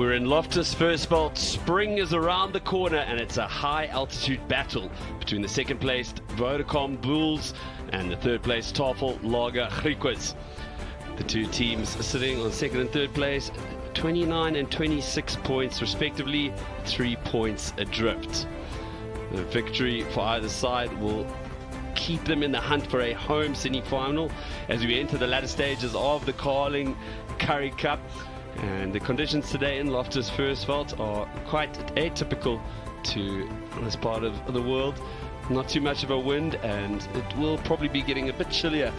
We're in Loftus Versveld. Spring is around the corner and it's a high altitude battle between the second placed Vodacom Bulls and the third place Tafel Lager Griquas. The two teams sitting on second and third place, 29 and 26 points respectively, 3 points adrift. The victory for either side will keep them in the hunt for a home semi-final as we enter the latter stages of the Carling Currie Cup. And the conditions today in Loftus Versveld are quite atypical to this part of the world. Not too much of a wind, and it will probably be getting a bit chillier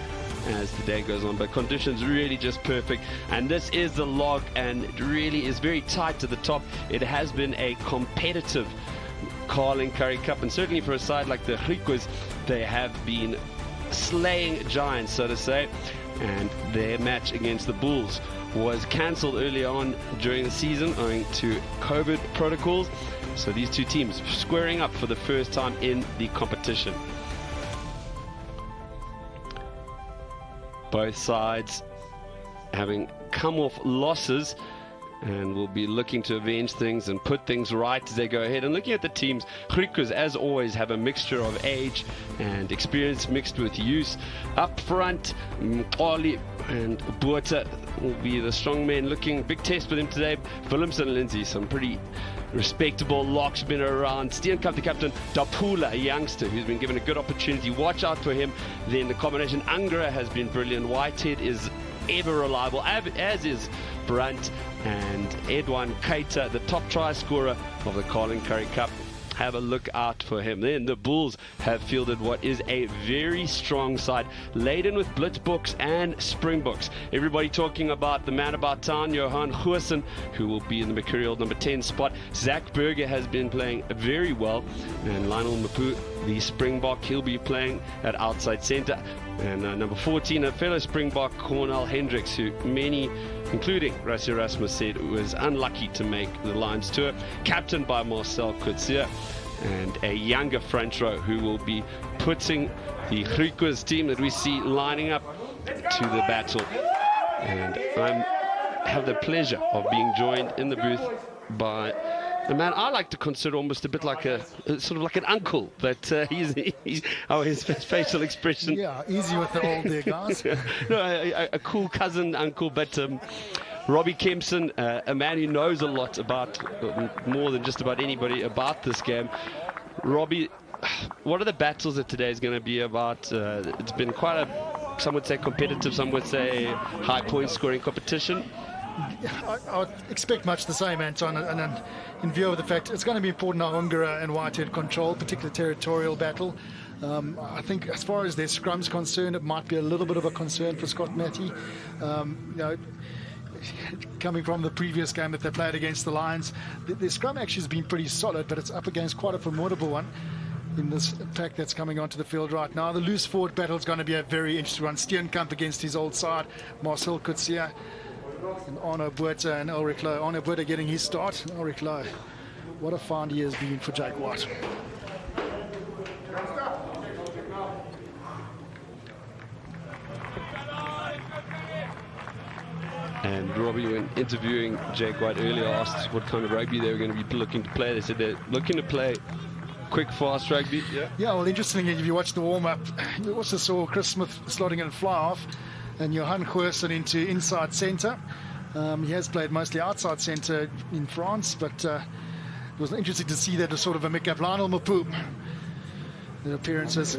as the day goes on, but conditions really just perfect. And this is the log, and it really is very tight to the top. It has been a competitive Carling Currie Cup, and certainly for a side like the Griquas, they have been slaying giants, so to say. And their match against the Bulls was cancelled early on during the season owing to COVID protocols. So these two teams squaring up for the first time in the competition. Both sides having come off losses and will be looking to avenge things and put things right as they go ahead. And looking at the teams, Griquas, as always, have a mixture of age and experience mixed with youth. Up front, Mqali and Buerta will be the strong men. Looking big test for them today. Willemson and Lindsay, some pretty respectable locks been around. Steenkamp, the captain, Dapula, a youngster who's been given a good opportunity. Watch out for him. Then the combination, Angra has been brilliant. Whitehead is ever reliable, as is Brunt, and Edwin Keita, the top try scorer of the Carling Currie Cup. Have a look out for him. Then the Bulls have fielded what is a very strong side, laden with Blitzboks and Springboks. Everybody talking about the man about town, Johan Goosen, who will be in the Mercurial number 10 spot. Zach Berger has been playing very well, and Lionel Mapu, the Springbok, he'll be playing at outside centre. And number 14, a fellow Springbok, Cornel Hendricks, who many, including Rassie Erasmus, said was unlucky to make the Lions tour, captained by Marcel Coetzee, and a younger front row who will be putting the Griquas team that we see lining up to the battle. And I have the pleasure of being joined in the booth by a man I like to consider almost a bit like a sort of like an uncle, but he's his facial expression. Yeah, easy with the old there, guys. No, a cool cousin, uncle, but Robbie Kempson, a man who knows a lot about, more than just about anybody about this game. Robbie, what are the battles that today is going to be about? It's been quite a, some would say competitive, some would say high point scoring competition. I would expect much the same, Anton, and in view of the fact it's going to be important how Ungara and Whitehead control, particularly territorial battle. I think as far as their scrum's concerned, it might be a little bit of a concern for Scott Matty. You know, coming from the previous game that they played against the Lions, their scrum actually has been pretty solid, but it's up against quite a formidable one in this pack that's coming onto the field right now. The loose forward battle is going to be a very interesting one. Steenkamp against his old side, Marcel Coetzee, and Arno Buerta and Ulrich Lowe. Arno Buerta getting his start. Ulrich Lowe, what a find he has been for Jake White. And Robbie, when interviewing Jake White earlier, asked what kind of rugby they were going to be looking to play. They said they're looking to play quick, fast rugby. Yeah, well, interestingly, if you watch the warm-up, you also saw Chris Smith slotting in fly off, and Johan Goosen into inside centre. He has played mostly outside centre in France, but it was interesting to see that as sort of a make-up. Lionel Mapu, the appearances,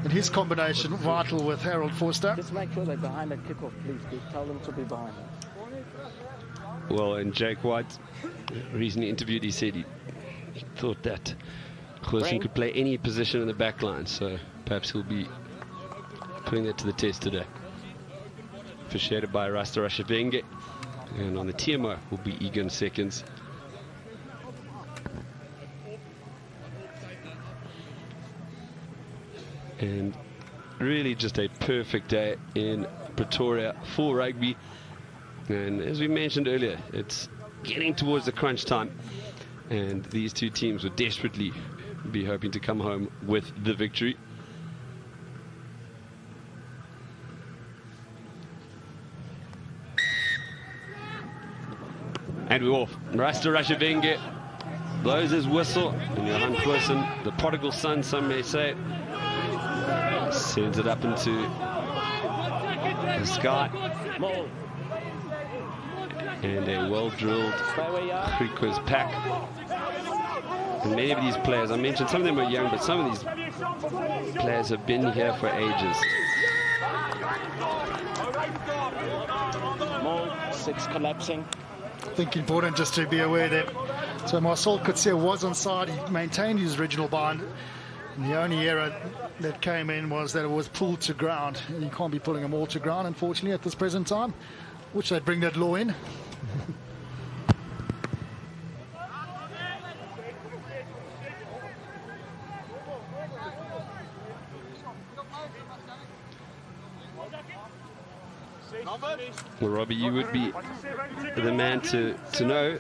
and his combination vital with Harold Forster. Just make sure they're behind the kickoff, please. Tell them to be behind. Well, and Jake White, recently interviewed, he said he thought that Goosen could play any position in the back line, so perhaps he'll be putting that to the test today. Officiated by Rasta Rashavenge, and on the TMO will be Egan Seconds. And really just a perfect day in Pretoria for rugby. And as we mentioned earlier, it's getting towards the crunch time, and these two teams would desperately be hoping to come home with the victory. And we're off. Rasta Rashavenge blows his whistle, and Johan Goosen, the prodigal son, some may say, sends it up into the sky. And a well-drilled Griquas pack. And many of these players, I mentioned some of them are young, but some of these players have been here for ages. Six collapsing. I think important just to be aware that so Marcel Coetzee was on side. He maintained his original bind. And the only error that came in was that it was pulled to ground. And you can't be pulling them all to ground, unfortunately, at this present time. Which they'd bring that law in. Well, Robbie, you would be the man to know.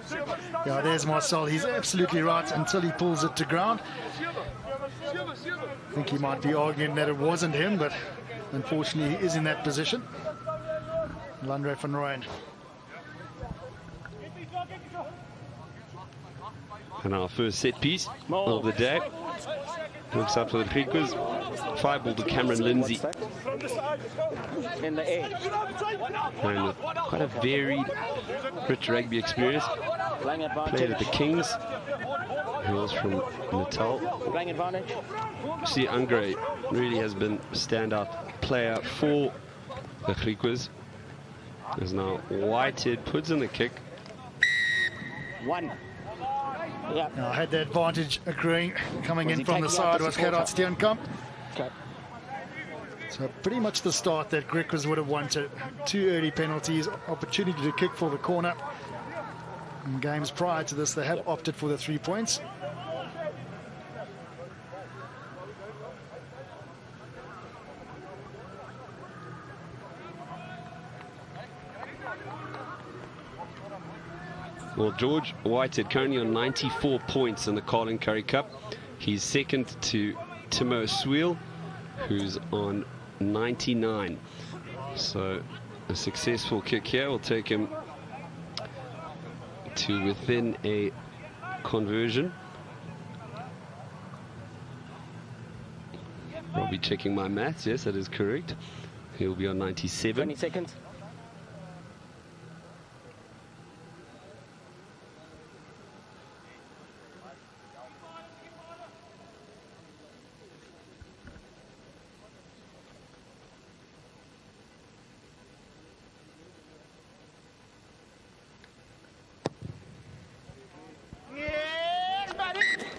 Yeah, there's Marcel. He's absolutely right until he pulls it to ground. I think he might be arguing that it wasn't him, but unfortunately he is in that position. Landre van Rooyen. And our first set piece of the day. Looks up for the Griquas. 5-ball to Cameron Lindsay. In the air. And with quite a varied, rich rugby experience. Playing advantage. Played at the Kings. He was from Natal. Playing advantage. See, Angre really has been a standout player for the Griquas. As now Whitehead puts in the kick. One. Yeah. Now, had the advantage agreeing. Coming Was in he from the taking out side the was Gerard Steenkamp. Okay. So pretty much the start that Griquas would have wanted. 2 early penalties, opportunity to kick for the corner. In games prior to this, they have opted for the 3 points. Well, George Whitehead currently on 94 points in the Carlin Currie Cup. He's second to Timo Swiel, who's on 99. So a successful kick here will take him to within a conversion. Robbie checking my maths. Yes, that is correct. He'll be on 97. 20 seconds.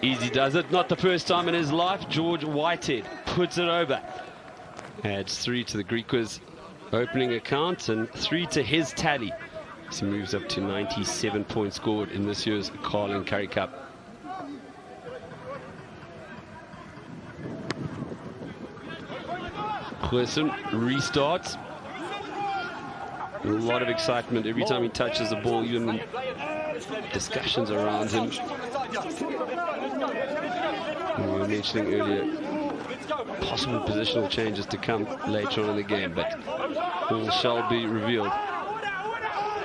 Easy does it. Not the first time in his life. George Whitehead puts it over. Adds 3 to the Griquas opening account and 3 to his tally. So he moves up to 97 points scored in this year's Carlin Currie Cup. Goosen restarts. A lot of excitement every time he touches the ball, even discussions around him. We were mentioning earlier possible positional changes to come later on in the game, but all shall be revealed.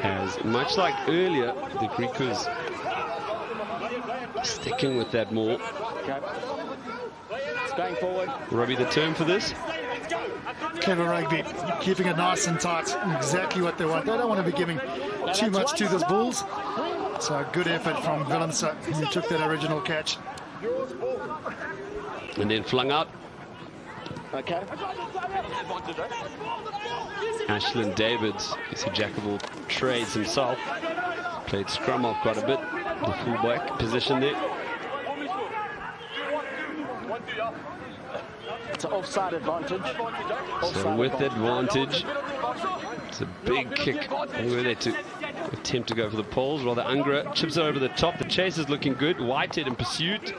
As much like earlier, the Griquas sticking with that more. Okay. It's going forward. Robbie, the term for this? Clever rugby, keeping it nice and tight, exactly what they want. They don't want to be giving too much to this Bulls. So a good effort from Willemse, who took that original catch. And then flung out. Okay. Ashland Davids is a jack of all trades himself. Played scrum off quite a bit. The fullback position there. It's an offside advantage. So with advantage, it's a big kick. Were they to attempt to go for the poles? Rather, Angra chips it over the top. The chase is looking good. Whitehead in pursuit.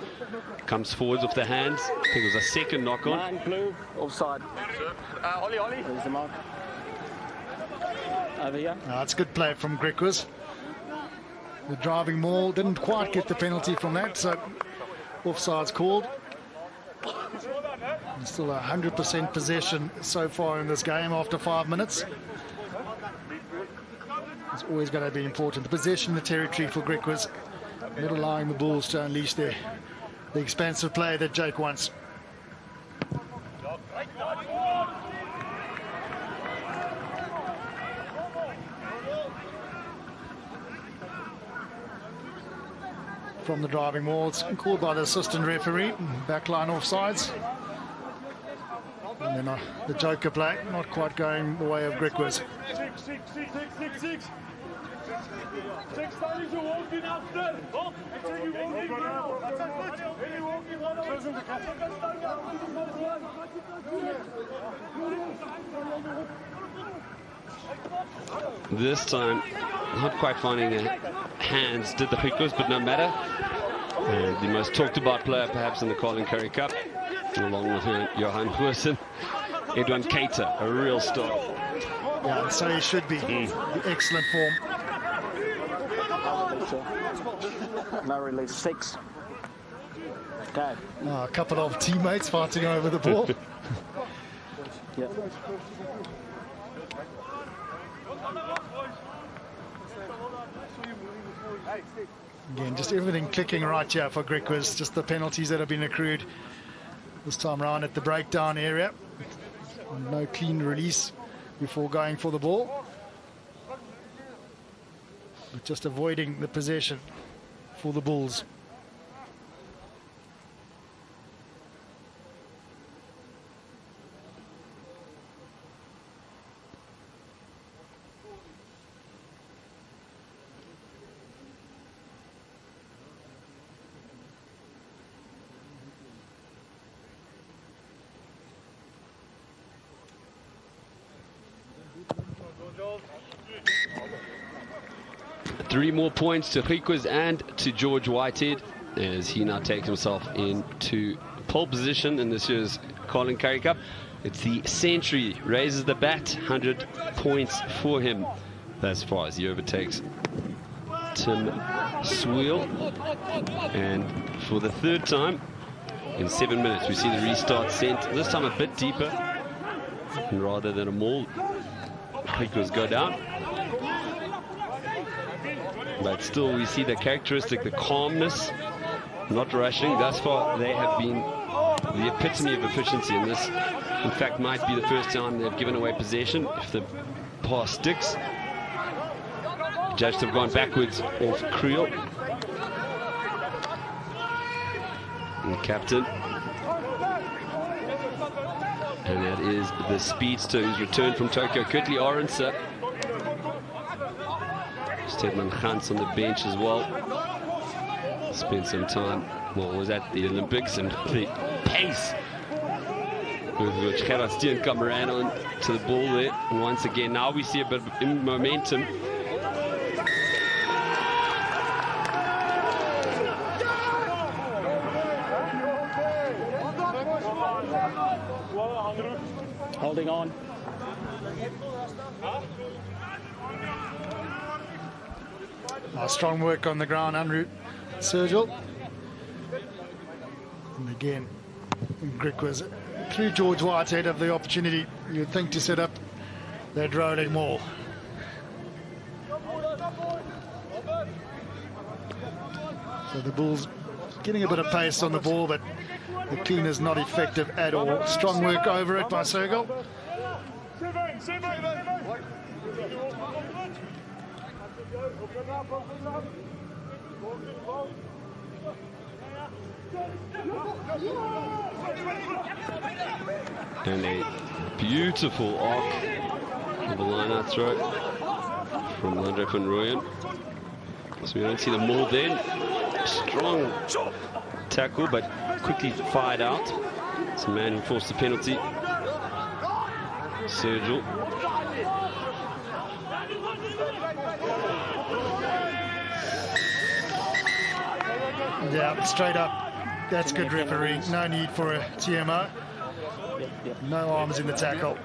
Comes forwards with the hands. I think it was a second knock on. 9 blue, offside. There's the mark. Over here. That's good play from Griquas. The driving maul didn't quite get the penalty from that, so offside's called. Still 100% possession so far in this game after 5 minutes. It's always going to be important. The possession of the territory for Griquas, not allowing the Bulls to unleash the expansive play that Jake wants. From the driving wall, it's called by the assistant referee. Backline offsides. And then the joker play, not quite going the way of Griquas. This time, not quite finding hands, did the Griquas, but no matter. And the most talked about player perhaps in the Colin Currie Cup, along with Johan Goosen, Edwin Cater, a real star. Yeah, and so he should be. Excellent form. No release, 6. Okay. A couple of teammates fighting over the ball. Yep. Again, just everything clicking right here for Griquas. Just the penalties that have been accrued this time around at the breakdown area. No clean release before going for the ball. But just avoiding the possession for the Bulls. Three more points to Griquas and to George Whitehead as he now takes himself into pole position in this year's Colin Currie Cup. It's the century, raises the bat, 100 points for him thus far as he overtakes Tim Sweel. And for the third time in 7 minutes, we see the restart sent, this time a bit deeper rather than a maul. Griquas go down. But still, we see the characteristic, the calmness, not rushing. Thus far, they have been the epitome of efficiency in this. In fact, might be the first time they've given away possession. If the pass sticks, judged have gone backwards off Creel. And the captain. And that is the speedster who's returned from Tokyo, Kurtley Orense. Stedman Gans on the bench as well. Spent some time, well, was at the Olympics, and the pace with which Gerard Steenkamp ran on to the ball there. And once again, now we see a bit of momentum. Holding on. Strong work on the ground, Andrew Sergil. And again, Griquas through George Whitehead of the opportunity, you'd think, to set up that rolling maul. So the Bulls getting a bit of pace on the ball, but the clean is not effective at all. Strong work over it by Sergil. And a beautiful arc of the line-out throw from Andre van Rooyen. So we don't see the maul then. Strong tackle, but quickly fired out. It's a man who forced the penalty. Sergil. Yeah, straight up. That's good referee. No need for a TMO. No arms in the tackle.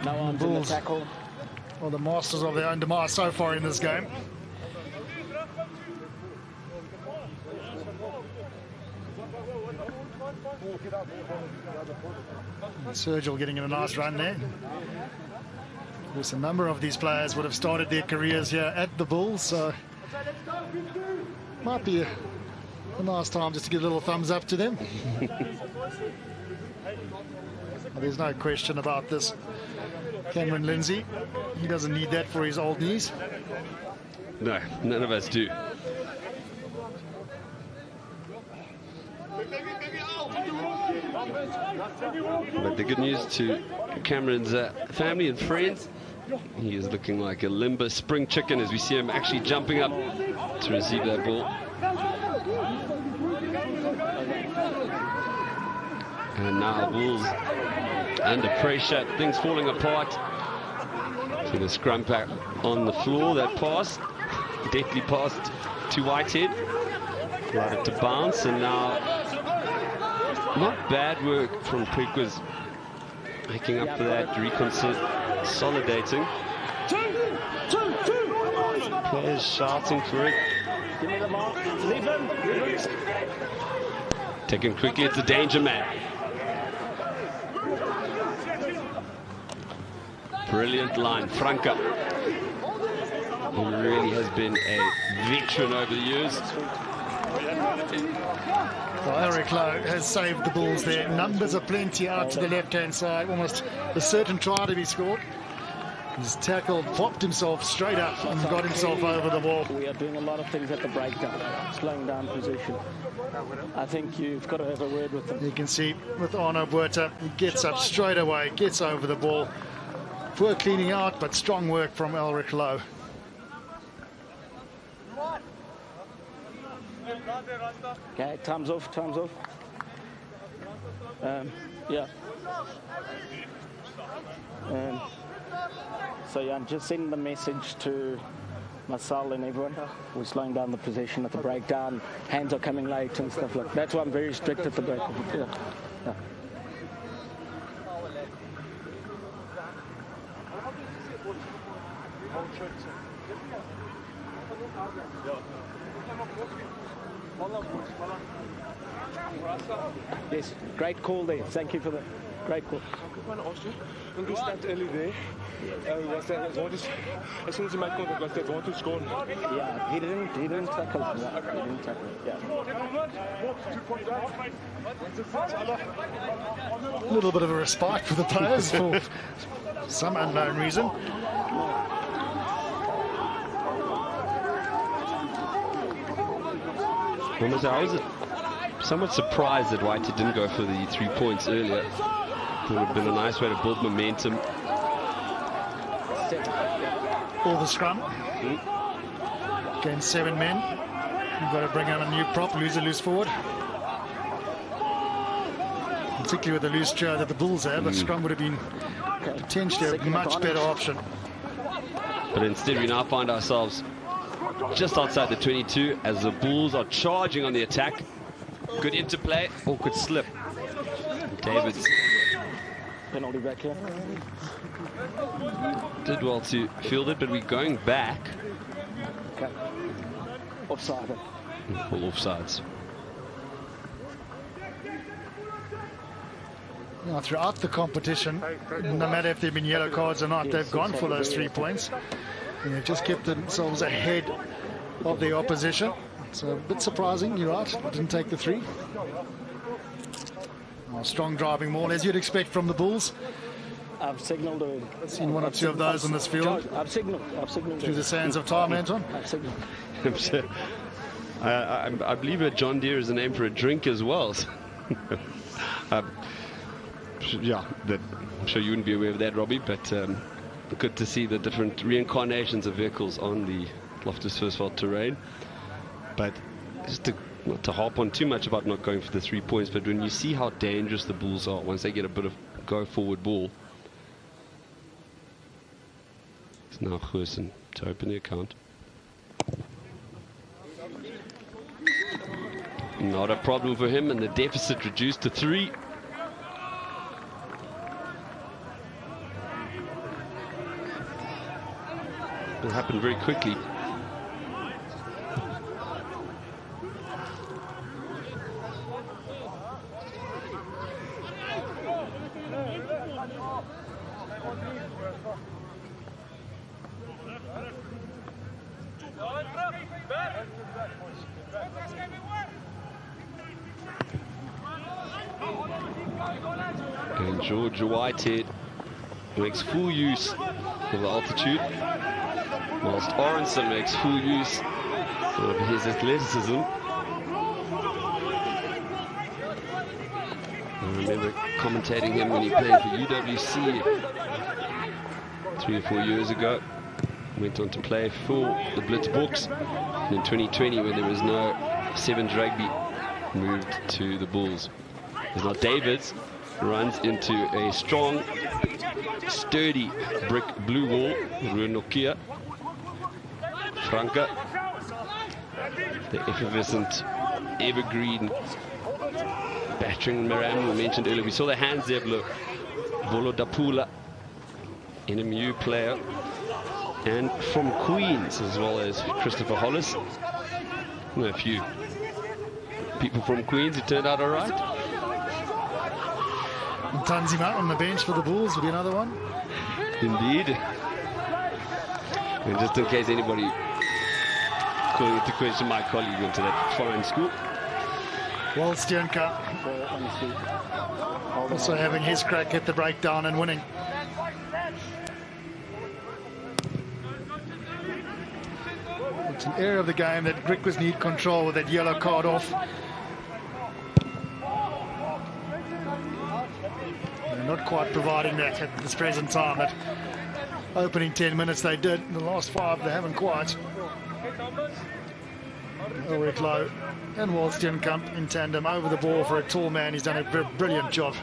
No arms in the tackle. Well, the masters of their own demise so far in this game. Sergil getting in a nice run there. Of course, a number of these players would have started their careers here at the Bulls, so might be a nice time just to give a little thumbs up to them. There's no question about this. Cameron Lindsay, he doesn't need that for his old knees. No, none of us do. But the good news to Cameron's family and friends, he is looking like a limber spring chicken as we see him actually jumping up to receive that ball. And now Bulls under pressure, things falling apart. So the scrum back on the floor, that pass, deftly passed to Whitehead. Allowed it to bounce, and now not bad work from Griquas, making up for that, reconsolidating. Players shouting for it. Taken quickly, it's a danger man. Brilliant line, Franca. He really has been a veteran over the years. Well, Eric Lowe has saved the Bulls there. Numbers are plenty out to the left-hand side. Almost a certain try to be scored. He's tackled, popped himself straight up and got himself over the ball. We are doing a lot of things at the breakdown, slowing down position. I think you've got to have a word with them. You can see with Arno Buerta, he gets up straight away, gets over the ball. Poor cleaning out, but strong work from Elric Lowe. Okay, time's off, time's off. Yeah. So yeah, I'm just sending the message to Marcel and everyone. We're slowing down the possession at the breakdown. Hands are coming late and stuff like that. That's why I'm very strict at the break. Yeah. Yeah. Yes, great call there. Thank you for the great call. When we stand early there, was that as soon as you make contact, was that want to score? Yeah, he didn't tackle. Yeah, he didn't tackle. Yeah. A little bit of a respite for the players for some unknown reason. I was somewhat surprised that Whitehead didn't go for the 3 points earlier. It would have been a nice way to build momentum. Or the scrum. Against 7 men. You've got to bring out a new prop, lose forward. Particularly with the loose chair that the Bulls have, a scrum would have been potentially a much better option. But instead we now find ourselves just outside the 22 as the Bulls are charging on the attack. Good interplay, awkward slip. Davids Penalty back here. did well to field it, but we're going back. Okay. Offside. Full offsides. Now, throughout the competition, no matter if they've been yellow cards or not, they've gone for those 3 points. And they've just kept themselves ahead of the opposition. So a bit surprising, you're right, didn't take the 3. Strong driving ball, as you'd expect from the Bulls. I've signalled. Seen 1 or 2 of those on this field. I've signalled. Through the sands of time, Anton. I've signalled. I believe a John Deere is a name for a drink as well. Yeah, I'm sure you wouldn't be aware of that, Robbie, but good to see the different reincarnations of vehicles on the Loftus Versfeld terrain. But just not to harp on too much about not going for the 3 points, but when you see how dangerous the Bulls are once they get a bit of go-forward ball. It's now Goosen to open the account. Not a problem for him, and the deficit reduced to 3. It happened very quickly. And George Whitehead makes full use of the altitude, whilst Orenson makes full use of his athleticism. I remember commentating him when he played for UWC 3 or 4 years ago. Went on to play for the Blitzboks. And in 2020, when there was no Sevens rugby, moved to the Bulls. There's now Davids runs into a strong, sturdy brick blue wall. Runokia. Franca. The effervescent, evergreen battering Maram we mentioned earlier. We saw the hands there, Volodapula, NMU player, and from Queens as well as Christopher Hollis. A few people from Queens who turned out all right. And Tanzima on the bench for the Bulls will be another one. Indeed. And just in case anybody calling into question, my colleague went to that foreign school. Walstjernka also having his crack at the breakdown and winning. It's an area of the game that Griquas need control with that yellow card off. They're not quite providing that at this present time. That opening 10 minutes they did. In the last 5 they haven't quite. Wicklow and Walstjernkamp in tandem over the ball for a tall man. He's done a brilliant job.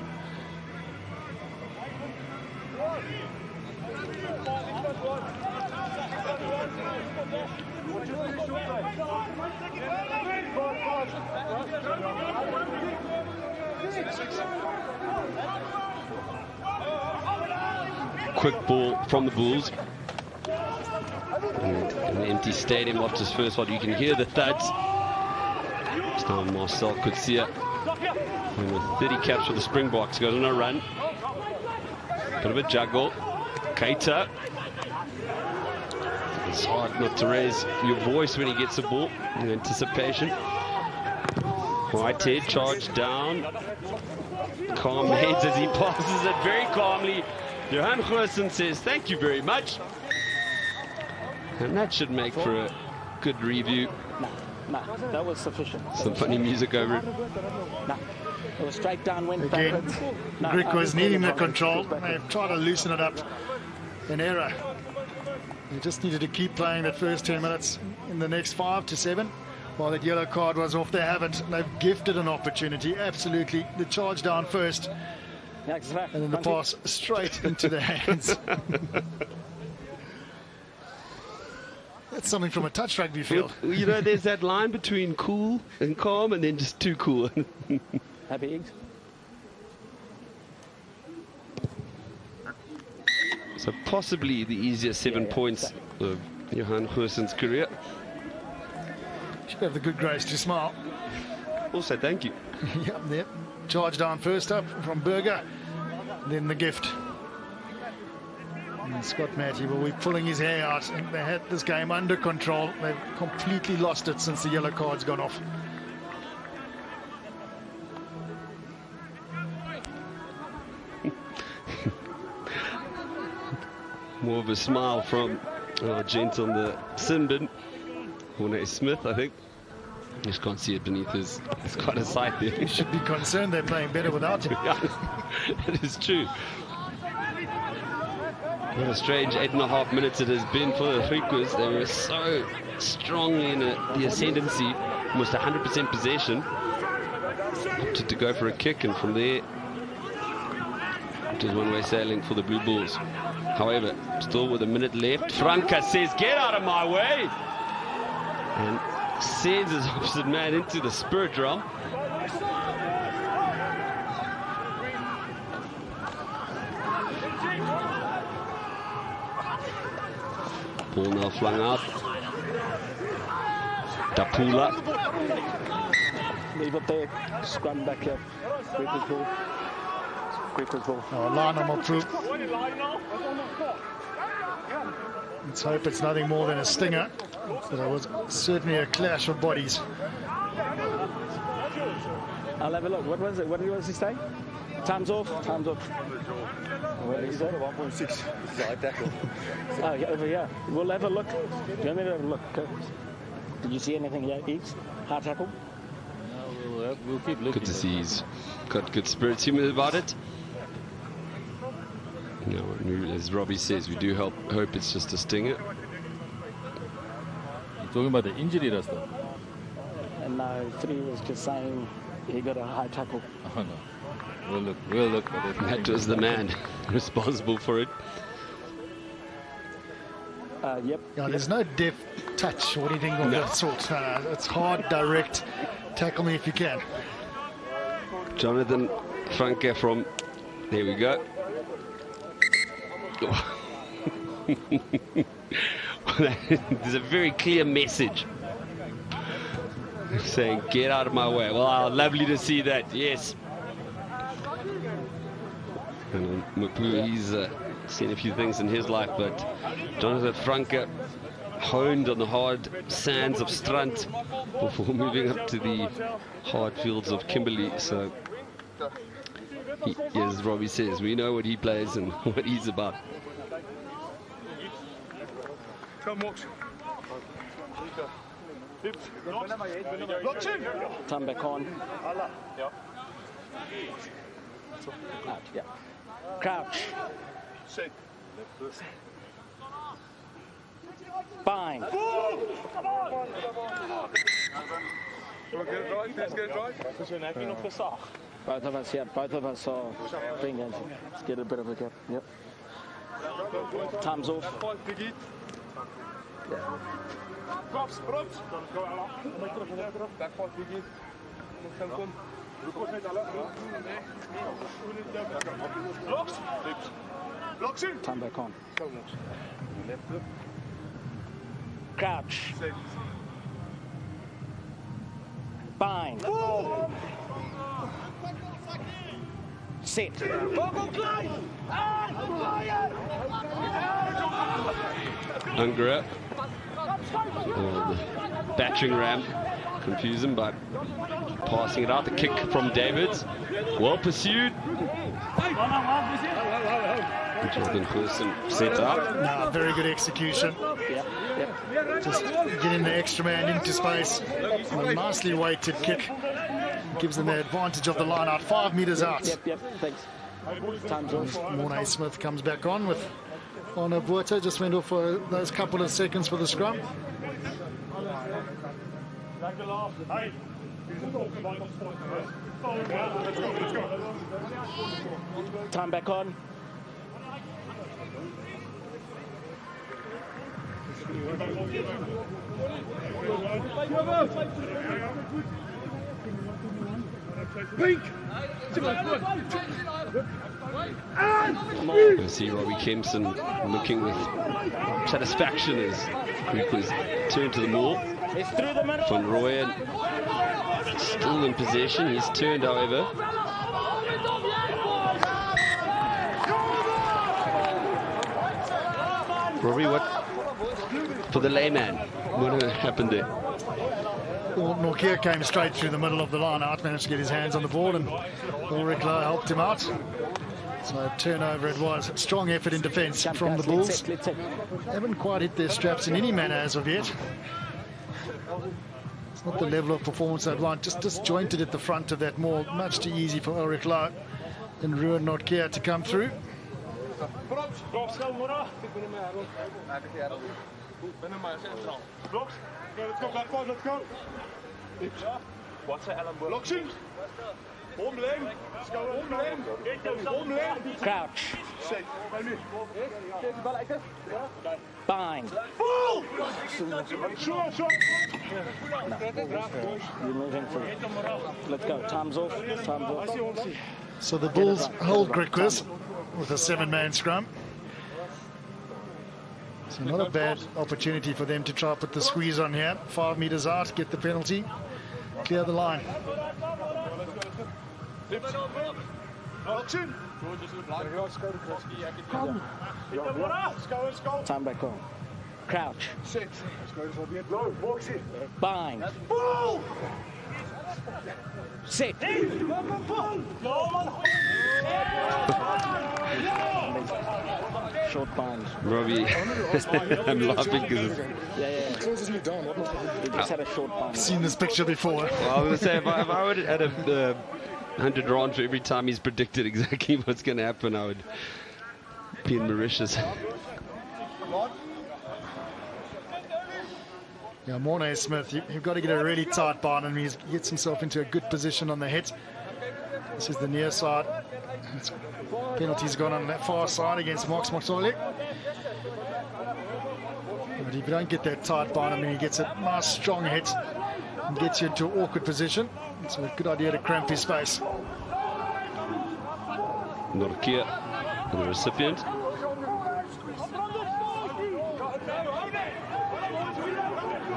Quick ball from the Bulls. And an empty stadium after his first one. You can hear the thuds. It's now Marcel Kutsia. And with 30 caps for the Springboks, goes on a run. Bit of a juggle. Keita. It's hard not to raise your voice when he gets the ball in anticipation. Whitehead charged down. Calm heads as he passes it very calmly. Johan Goosen says, thank you very much. And that should make for a good review. No, that was sufficient. Some funny music over it. No, it was straight down, went Again, backwards. No, Griquas needing the control. They've tried to loosen it up. An error. They just needed to keep playing that first 10 minutes in the next 5 to 7. While that yellow card was off, they haven't. They've gifted an opportunity, absolutely. The charge down first. And then the pass straight into their hands. That's something from a touch rugby field. You know, there's that line between cool and calm and then just too cool. Happy eggs. So possibly the easiest 7 points of Johan Goosen's career. Should have the good grace to smile. Also, thank you. Yep. Charge down first up from Berger. Then the gift. And Scott Matty will be pulling his hair out. And they had this game under control. They've completely lost it since the yellow card's gone off. More of a smile from our gent on the sin bin. Horne Smith, I think. Just can't see it beneath his. It's quite a sight there. You should be concerned they're playing better without him. Yeah, it is true. What a strange 8.5 minutes it has been for the Griquas. They were so strongly in the ascendancy, almost 100% possession. Opted to go for a kick, and from there, it was one-way sailing for the Blue Bulls. However, still with a minute left, Franca says, "Get out of my way!" And sends his opposite man into the spirit drum. Ball now flung out. Tapula. Leave it there. Scrum back here. Griquas ball. Griquas ball. Oh, Lana Mopu. Let's hope it's nothing more than a stinger. So that was certainly a clash of bodies. I'll have a look. What was it? What was he saying? Time's off. Time's off. What did he say? 1.6. This is a high tackle. Oh, yeah, over here. We'll have a look. Do you want me to have a look? Did you see anything here, Eves? Hard tackle? No, we'll keep looking. Good to see he's got good spirit to him about it. No, as Robbie says, we do hope it's just a stinger. You're talking about the injury, Rasta? And no, 3 was just saying he got a high tackle. Oh, no. We'll look. That was the man responsible for it. Yep. Yeah, there's no deft touch or anything of that sort. It's hard, direct. Tackle me if you can. Jonathan Franke from, there we go. There's a very clear message saying, get out of my way. Well, lovely to see that, yes. And Mapu, he's seen a few things in his life, but Jonathan Franke honed on the hard sands of Strand before moving up to the hard fields of Kimberley. So, as Robbie says, we know what he plays and what he's about. Time back on. Out, yeah. Crouch. Fine. Both of us, yeah, both of us are being in. Let's get a bit of a gap. Yep. Time's off. Time back on. Crouch. Bind. Sit. Ungra. The battering ram. Confuse him by passing it out. The kick from Davids. Well pursued. Jordan Wilson set up. No, very good execution. Just getting the extra man into space. And a nicely weighted kick. Gives them the advantage of the line out. 5 meters out. Yep, thanks. Time's off. Mornay Smith comes back on with Arno Buerta. Just went off for those couple of seconds for the scrum. Time back on. You see Robbie Kempson looking with satisfaction as Griquas turn to the maul. Van Rooyen still in possession. He's turned, however. Robbie, what for the layman? What happened there? Well, Norkia came straight through the middle of the line out, managed to get his hands on the ball, and Ulrich Loh helped him out. So turnover it was. Strong effort in defence from the Bulls. Haven't quite hit their straps in any manner as of yet. It's not the level of performance I'd want. Just disjointed at the front of that maul. Much too easy for Ulrich Loh and Ruan Norkia to come through. Crouch. Bind. You're moving through. Let's go. Time's off. Time's off. So the Bulls hold Griquas with a 7-man scrum. So not a bad opportunity for them to try to put the squeeze on here. 5 meters out, get the penalty, clear the line. Time back on. Crouch. Sit. No, box it. Bind. Sit. Short bind. Robbie, I'm laughing because Yeah. Closes me down. He just had a short bind. Seen this picture before. well, I was going to say, if I would have had a 100 rand for every time he's predicted exactly what's going to happen, I would be in Mauritius. Yeah, Mornay Smith, you've got to get a really tight bind, and he gets himself into a good position on the hit. This is the near side. Penalty's gone on that far side against Max Moxole. But if you don't get that tight bind, I mean, he gets a nice strong hit and gets you into an awkward position. It's a good idea to cramp his space. Norkia, the recipient.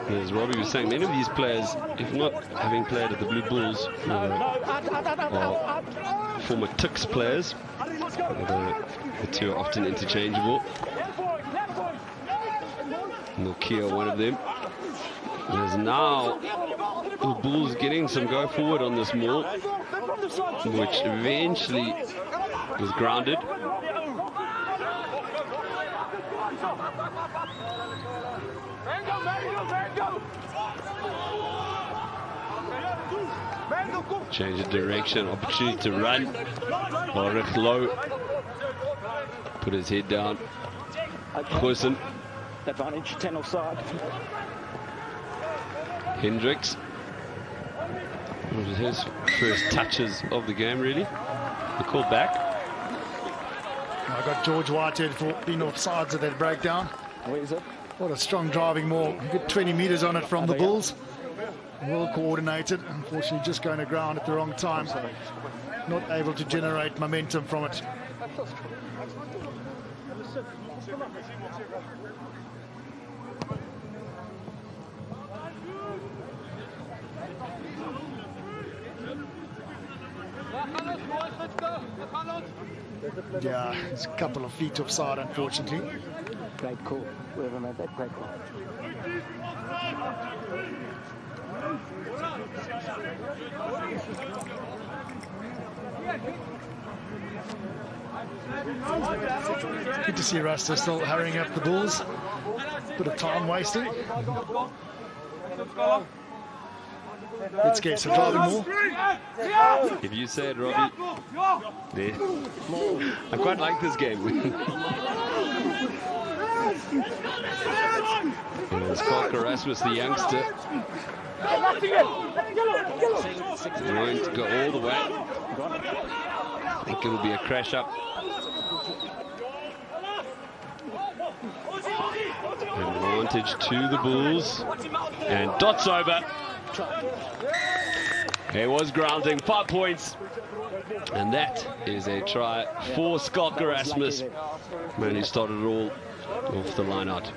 As Robbie was saying, many of these players, if not having played at the Blue Bulls, are former Tuks players. The two are often interchangeable. Nokia, one of them. There's now the Bulls getting some go forward on this maul, which eventually was grounded. Change of direction, opportunity to run. Warich low. Put his head down. Goosen. Advantage, 10 offside. Hendricks. It was his first touches of the game, really. The call back. I got George Whitehead for being offsides at that breakdown. Where is it? What a strong driving maul. Good 20 metres on it from the Bulls. Well coordinated. Unfortunately, just going to ground at the wrong time. Not able to generate momentum from it. Yeah, it's a couple of feet offside, unfortunately. Great call. Whoever made that, great call. Good to see Rasta still hurrying up the Bulls. Bit of time wasting. Let's get some driving more. If you say it, Robbie, there. I quite like this game. It's Clark Erasmus, the youngster. Going to go all the way. I think it'll be a crash up. Advantage to the Bulls. And dots over. It was grounding, 5 points. And that is a try for Skalk Erasmus. Man, he started it all off the line out.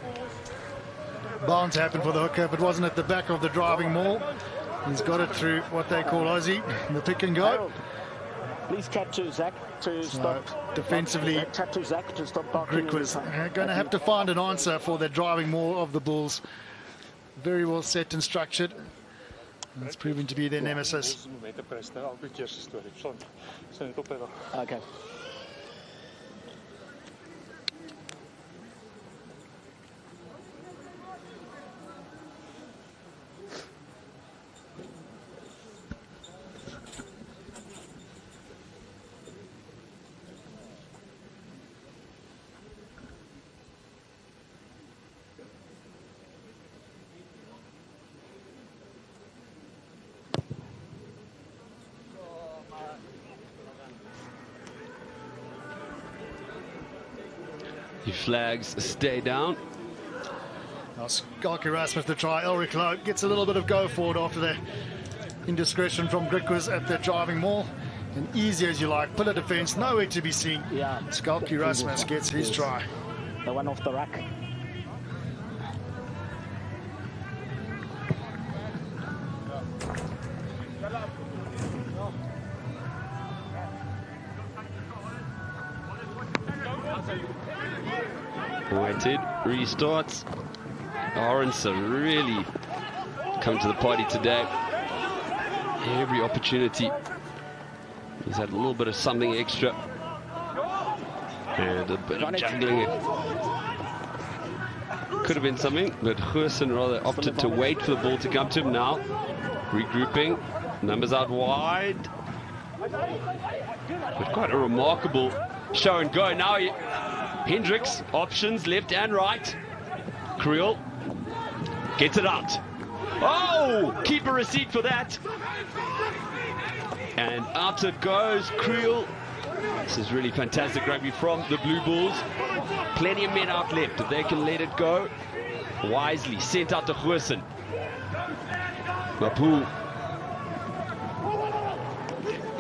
Bound to happen for the hooker if it wasn't at the back of the driving maul. He's got it through what they call Aussie, the pick and go. Please chat to Zach to stop. Defensively, Chat to Zach to stop barking. Griquas going to have to find an answer for the driving maul of the Bulls. Very well set and structured. It's proven to be their nemesis. Okay. The flags stay down. Now Skalk Erasmus to try. Elric Lowe gets a little bit of go forward after the indiscretion from Griquas at the driving maul. And easy as you like, pillar defence, nowhere to be seen. Yeah. Skalk Erasmus gets his try. The one off the rack. Whitehead restarts. Orense really come to the party today. Every opportunity. He's had a little bit of something extra. And a bit of juggling. Could have been something, but Goosen rather opted to wait for the ball to come to him now. Regrouping. Numbers out wide. But quite a remarkable show and go. Now Hendricks, options left and right. Creel gets it out. Oh, keep a receipt for that. And out it goes, Creel. This is really fantastic rugby from the Blue Bulls. Plenty of men out left. If they can let it go wisely. Sent out to Goosen. Mapu.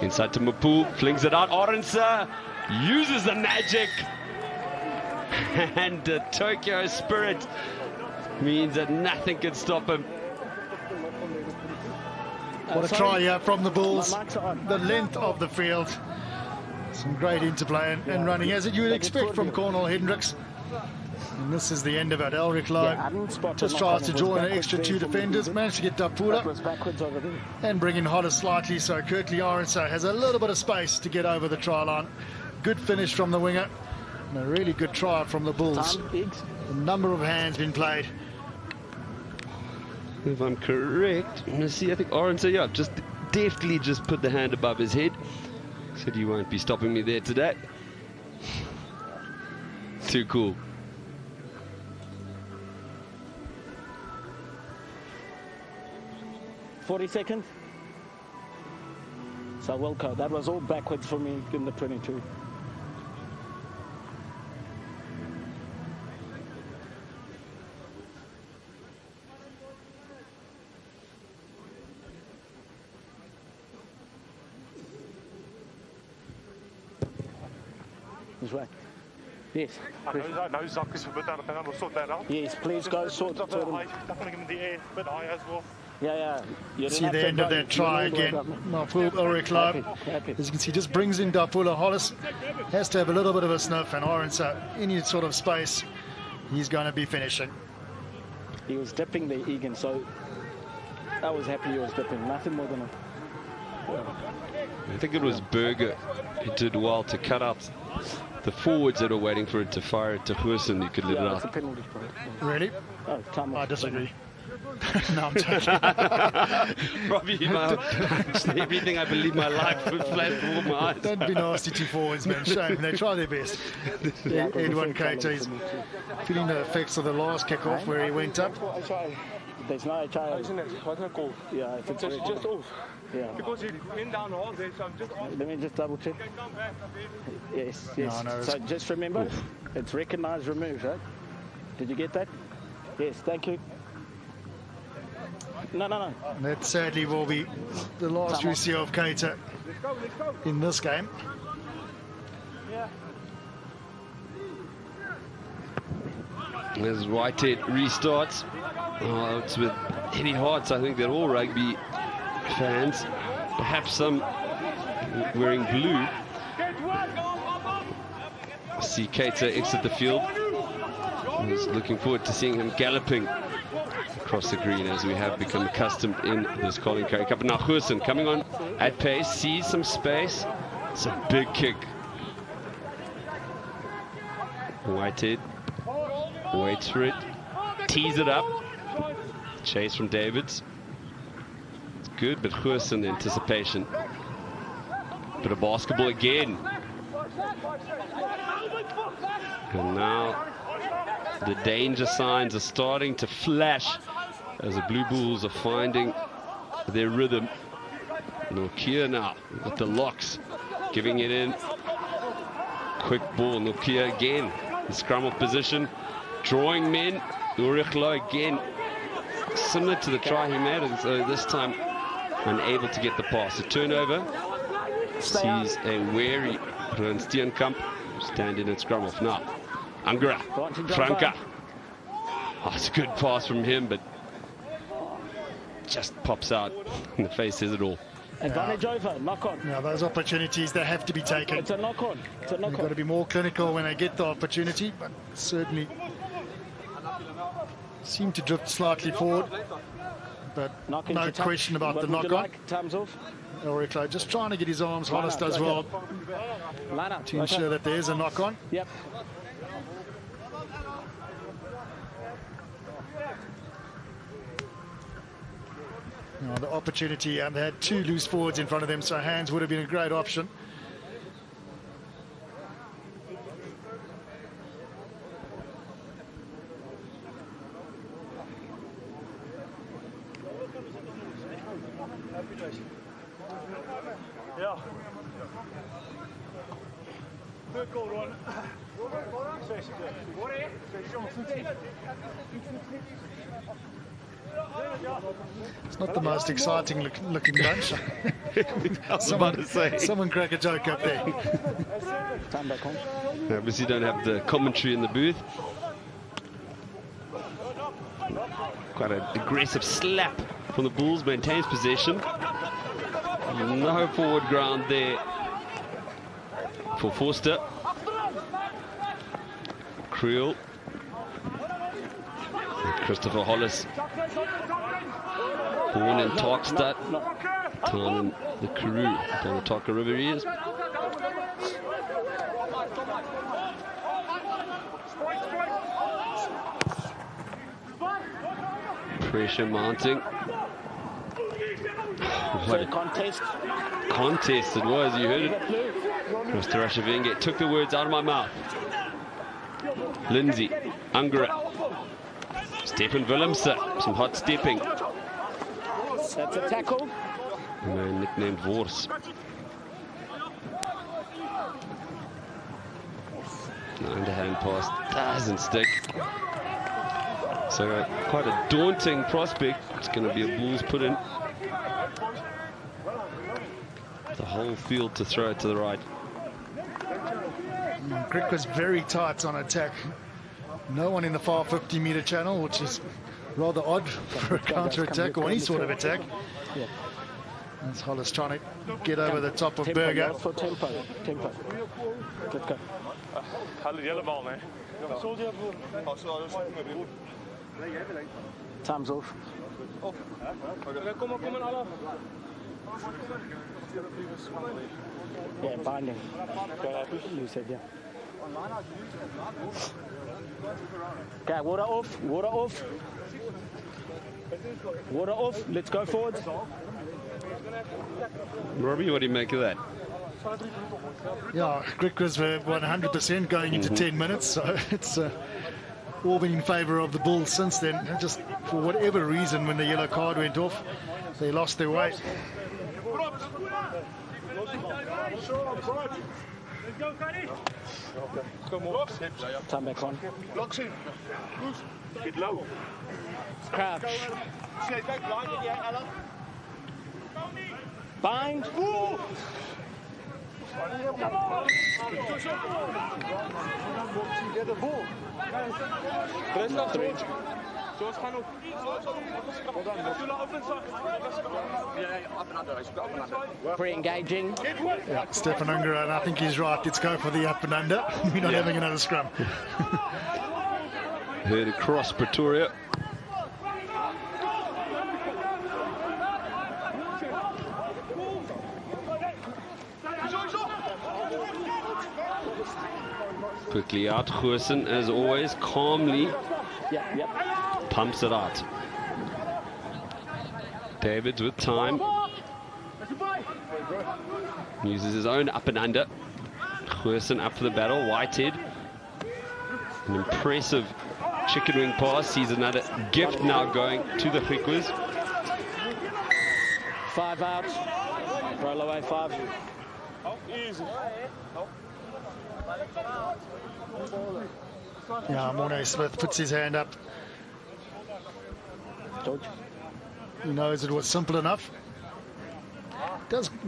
Inside to Mapu. Flings it out. Orense uses the magic. And the Tokyo spirit means that nothing can stop him. What a try here from the Bulls. The length of the field. Some great interplay and running, as you would expect from Cornel Hendricks. And this is the end of it. Elric Lowe just tries to draw an extra 2 defenders, managed to get Dapula and bring in Hollis slightly, so Curtly Orense has a little bit of space to get over the try line. Good finish from the winger, and a really good try from the Bulls. A number of hands been played. If I'm correct, let's see, I think Orense, yeah, just deftly just put the hand above his head. Said you won't be stopping me there today. Too cool. .40 So Wilco, that was all backwards for me in the 22. He's right. Yes. No Zak is forbid that thing. We'll sort that out. Yes, please go sort it. Definitely give him the air, a bit high as well. Yeah. You See the end of that try again. Mapu, Elric Lowe. As you can see, just brings in Dapula. Hollis has to have a little bit of a sniff, and Orense, any sort of space, he's going to be finishing. He was dipping the Egan, so I was happy he was dipping. Nothing more than a... I think it was Berger who did well to cut out the forwards that are waiting for it to fire it to Goosen. You could let it It's a out. penalty. Really? Oh, time I off. disagree. No, I'm joking. Probably everything I believe my life would flash before my eyes. Don't be nasty to forwards, man. Shame. They try their best. Edwin Keita is feeling the effects of the last kick-off where he went up. There's no HI. Isn't it? What's it called? Yeah, if it's It's just off. Yeah. Because he went down hard there, so I'm just off. Let me just double check. Yes. No, So just remember, it's recognised removed, right? Did you get that? Yes, thank you. No. And that sadly will be the last we see of Keita in this game. As Whitehead restarts, it's with heavy hearts. I think they're all rugby fans, perhaps some wearing blue. See Keita exit the field. I was looking forward to seeing him galloping across the green, as we have become accustomed in this Colin Currie Cup. Now Goosen coming on at pace, sees some space. It's a big kick. Whitehead waits for it, tees it up. Chase from Davids. It's good, but Goosen, anticipation. Bit of basketball again. And now the danger signs are starting to flash as the Blue Bulls are finding their rhythm. Nokia now with the locks, giving it in. Quick ball, Nokia again. The scrum of position, drawing men. Ulrich Lowe again, similar to the try he made, so this time unable to get the pass. A turnover sees a wary Ron Steenkamp standing at scrum off now. Angara, Franca. Oh, it's a good pass from him, but just pops out in the face, says it all. Advantage over, knock on. Now those opportunities, they have to be taken. It's a knock on. It's a knock They've got on. to be more clinical when they get the opportunity, but certainly Seemed to drift slightly forward, but Knock no into touch. question about What the would you knock-on. like? Time's off. Ulrich just trying to get his arms Line honest up, as okay. well Line up. to ensure that there's a knock-on. Yep. Now, the opportunity, they had 2 loose forwards in front of them, so hands would have been a great option. Ja. Good goal, Ron. 6. It's not the most exciting looking bunch. I was about to say. Someone crack a joke up there. Time back home. Obviously don't have the commentary in the booth. Quite an aggressive slap from the Bulls, maintains possession. No forward ground there for Forster. Creel. Christopher Hollis. Born in Tarkstad. Town in the Currie, down the Tarka River he is. Pressure mounting. What a contest it was, you heard it. Mr. Rashavenge took the words out of my mouth. Lindsay, Ungra, Stefan Willemse, some hot stepping. That's a tackle. A man nicknamed Vors. Underhand pass doesn't stick. So quite a daunting prospect. It's going to be a Bulls put in. The whole field to throw it to the right. Griquas very tight on attack. No one in the far 50-meter channel, which is rather odd for a counter-attack or any sort of attack. Yeah. That's Hollis trying to get over the top of Tempo, Berger. yeah, for tempo. Let's go. Time's off. Yeah, binding. You said, yeah. Okay, water off, water off. Water off, let's go forward. Robbie, what do you make of that? Yeah, Griquas were 100% going into 10 minutes, so it's all been in favour of the Bulls since then. Just for whatever reason, when the yellow card went off, they lost their way. Time back on. Get low. Crouch. Bind. Pre-engaging. Yeah, Stefan Ungar, and I think he's right. Let's go for the up and under. We're not having another scrum. Heard across Pretoria. Quickly out, Goosen, as always, calmly pumps it out. Davids with time. Uses his own up and under. Goosen up for the battle, Whitehead. An impressive chicken wing pass. Sees another gift now going to the Griquas. 5 out. Roll away 5. Easy. Yeah, Mornay Smith puts his hand up. George. He knows it was simple enough.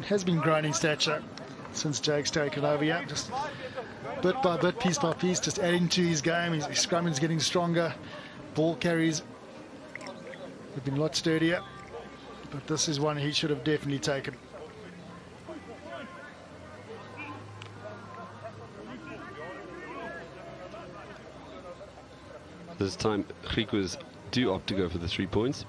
Has been growing in stature since Jake's taken over. Yeah, just bit by bit, piece by piece, just adding to his game. His scrumming's getting stronger. Ball carries have been a lot sturdier, but this is one he should have definitely taken. This time, Griquas do opt to go for the 3 points.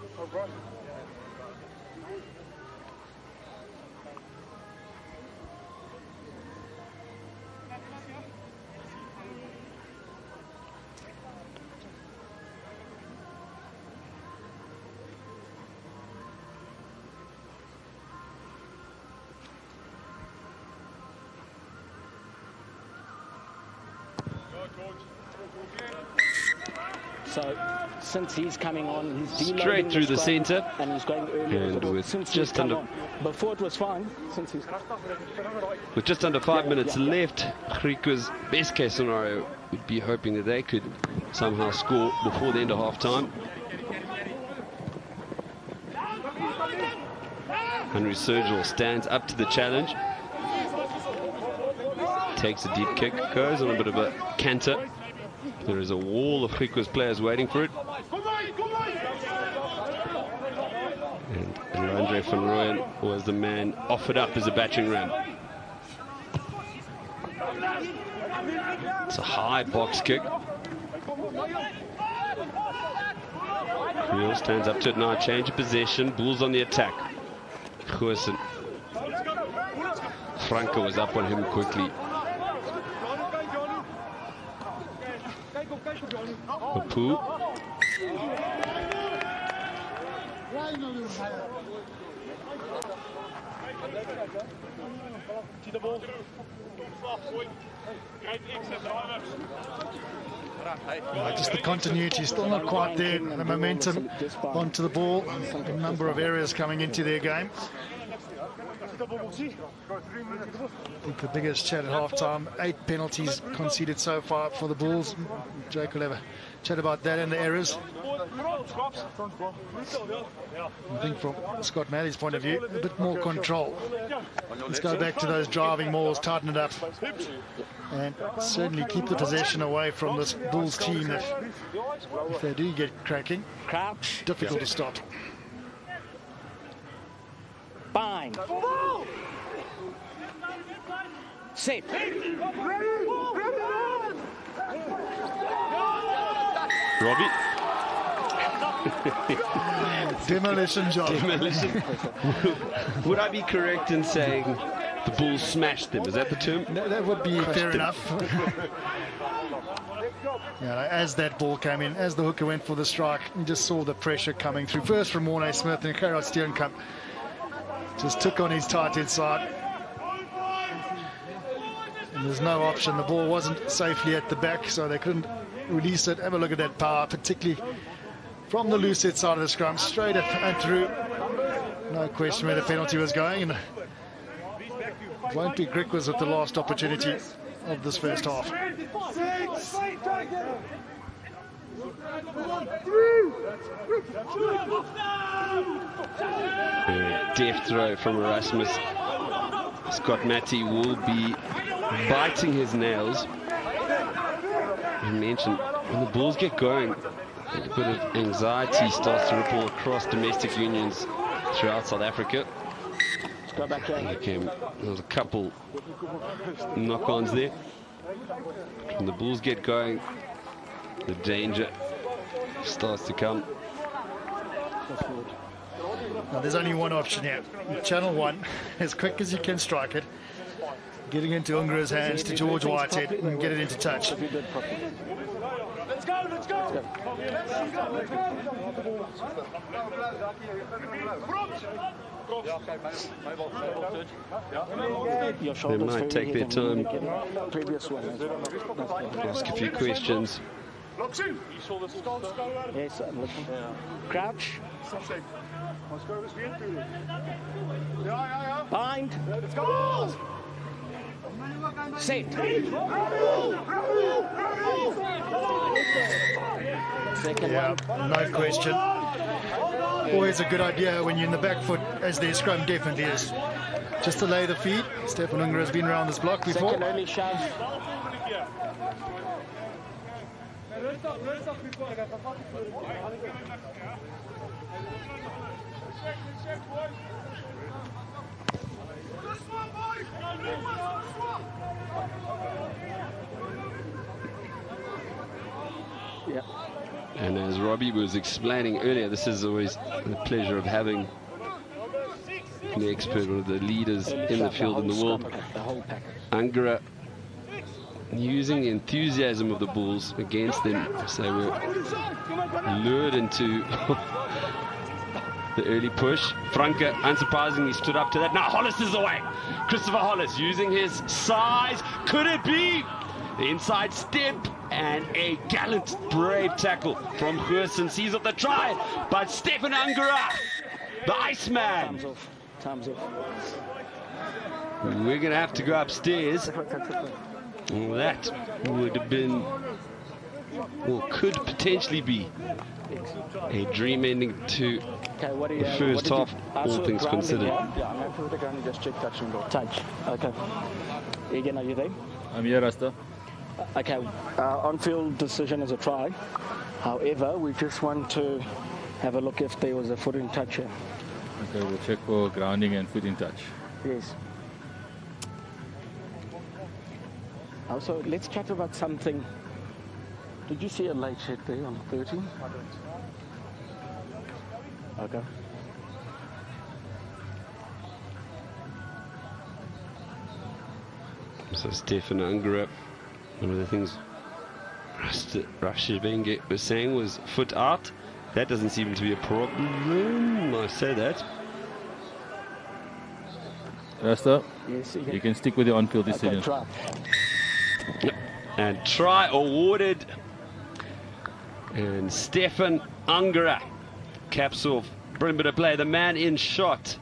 So, since he's coming on, he's Straight through the centre. And he's going early. And with since just under... Before it was fine. Since he's... With just under 5 minutes left, Griquas' best case scenario would be hoping that they could somehow score before the end of half time. Henry Sergio stands up to the challenge. Takes a deep kick, goes on a bit of a canter. There is a wall of Griquas players waiting for it. And Andre van Rooyen was the man offered up as a battering ram. It's a high box kick. Creel stands up to it now, change of possession, Bulls on the attack. Goosen. Franco was up on him quickly. Apu. Just the continuity, still not quite there. The momentum onto the ball. A number of areas coming into their game. I think the biggest chat at half-time, 8 penalties conceded so far for the Bulls. Jake will have a chat about that and the errors. I think from Scott Malley's point of view, a bit more control. Let's go back to those driving mauls, tighten it up, and certainly keep the possession away from this Bulls team. If they do get cracking, difficult to stop. Bind. Set. Robbie. Demolition job. Demolition. Would I be correct in saying the Bulls smashed them? Is that the term? That would be fair enough. Yeah, as that ball came in, as the hooker went for the strike, you just saw the pressure coming through. First from Mornay Smith and Gerard Steenkamp. Just took on his tight inside. And there's no option. The ball wasn't safely at the back, so they couldn't release it. Have a look at that power, particularly from the loose head side of the scrum, straight up and through. No question where the penalty was going. And it won't be Griquas with the last opportunity of this first half. Deft throw from Erasmus. Scott Matty will be biting his nails. I mentioned when the Bulls get going, a bit of anxiety starts to ripple across domestic unions throughout South Africa. There was a couple knock-ons there. When the Bulls get going, the danger starts to come. Now, there's only one option here. Channel 1, as quick as you can strike it, getting into Ungura's hands to George Whitehead and get it into touch. Let's go, let's go. They might take their time. Ask a few questions. Yes, I'm looking. Crouch. Bind. Set. Second one. No question. Always a good idea when you're in the back foot, as their scrum definitely is. Just to lay the feet. Stefan Ungara has been around this block before. Second early shove. Yeah. And as Robbie was explaining earlier, this is always the pleasure of having the expert or the leaders in the field in the world. Angara using the enthusiasm of the Bulls against them, so they were lured into the early push. Franke unsurprisingly stood up to that. Now Hollis is away. Christopher Hollis using his size. Could it be? The inside step and a gallant, brave tackle from Gerson. Sees off the try, but Stefan Angara, the Iceman. Time's off. We're going to have to go upstairs. Well, that would have been, or could potentially be, a dream ending to the first half, all things considered. Yeah, I'm happy with the ground. Just check touch and go. Touch. Okay. Again, are you there? I'm here, Rasta. Okay. On-field decision is a try. However, we just want to have a look if there was a foot in touch here. Okay, we'll check for grounding and foot in touch. Yes. Also, let's chat about something. Did you see a late shed there on 13? I don't. Okay. So Stefan Angara, one of the things Rashid was saying was foot out. That doesn't seem to be a problem. I say that. Rasta, Yes, you can stick with the on-field decision. Okay, try. And try awarded. And Stefan Angara caps off. Brilliant bit of play. The man in shot.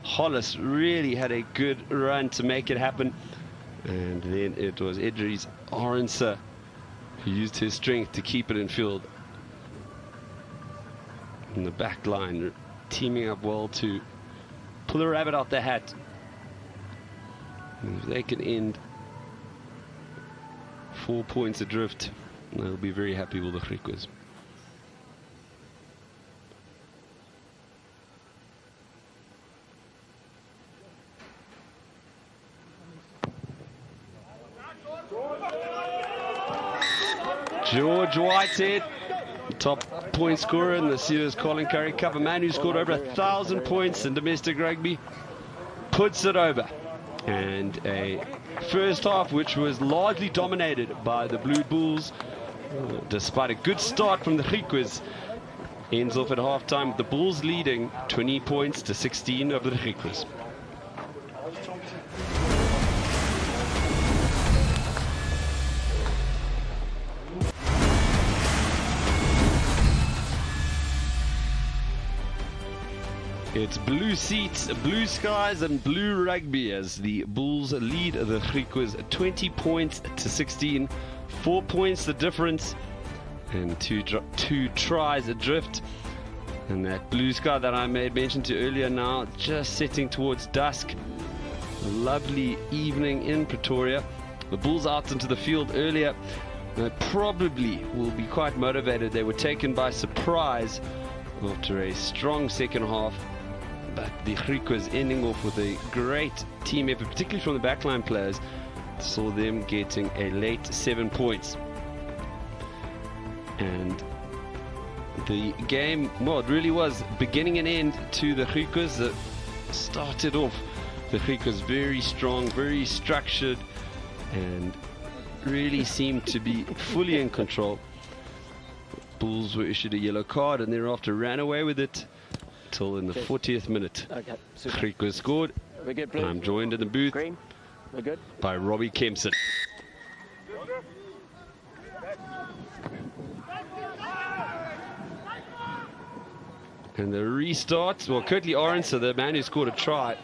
Hollis really had a good run to make it happen. And then it was Idris Arendse who used his strength to keep it in field. In the back line, teaming up well to pull the rabbit out the hat. And if they can end 4 points adrift, they'll be very happy with the Griquas. George Whitehead, top point scorer in the Sears Colin Currie Cup, a man who scored over 1,000 points in domestic rugby, puts it over. And a first half which was largely dominated by the Blue Bulls, despite a good start from the Griquas, ends off at half-time with the Bulls leading 20 points to 16 over the Griquas. It's blue seats, blue skies and blue rugby as the Bulls lead the Griquas 20 points to 16. 4 points the difference and two tries adrift. And that blue sky that I made mention to earlier now just setting towards dusk. A lovely evening in Pretoria. The Bulls out into the field earlier. They probably will be quite motivated. They were taken by surprise after a strong second half. But the Griquas ending off with a great team effort, particularly from the backline players. Saw them getting a late 7 points. And the game, well, it really was beginning and end to the Griquas. That started off the Griquas very strong, very structured, and really seemed to be fully in control. Bulls were issued a yellow card and thereafter ran away with it. Till in the 40th minute, Okay, Griquas scored. We're good, blue. I'm joined in the booth Green. We're good. by Robbie Kempson. And the restart, well, Currie Arendse, the man who scored a try,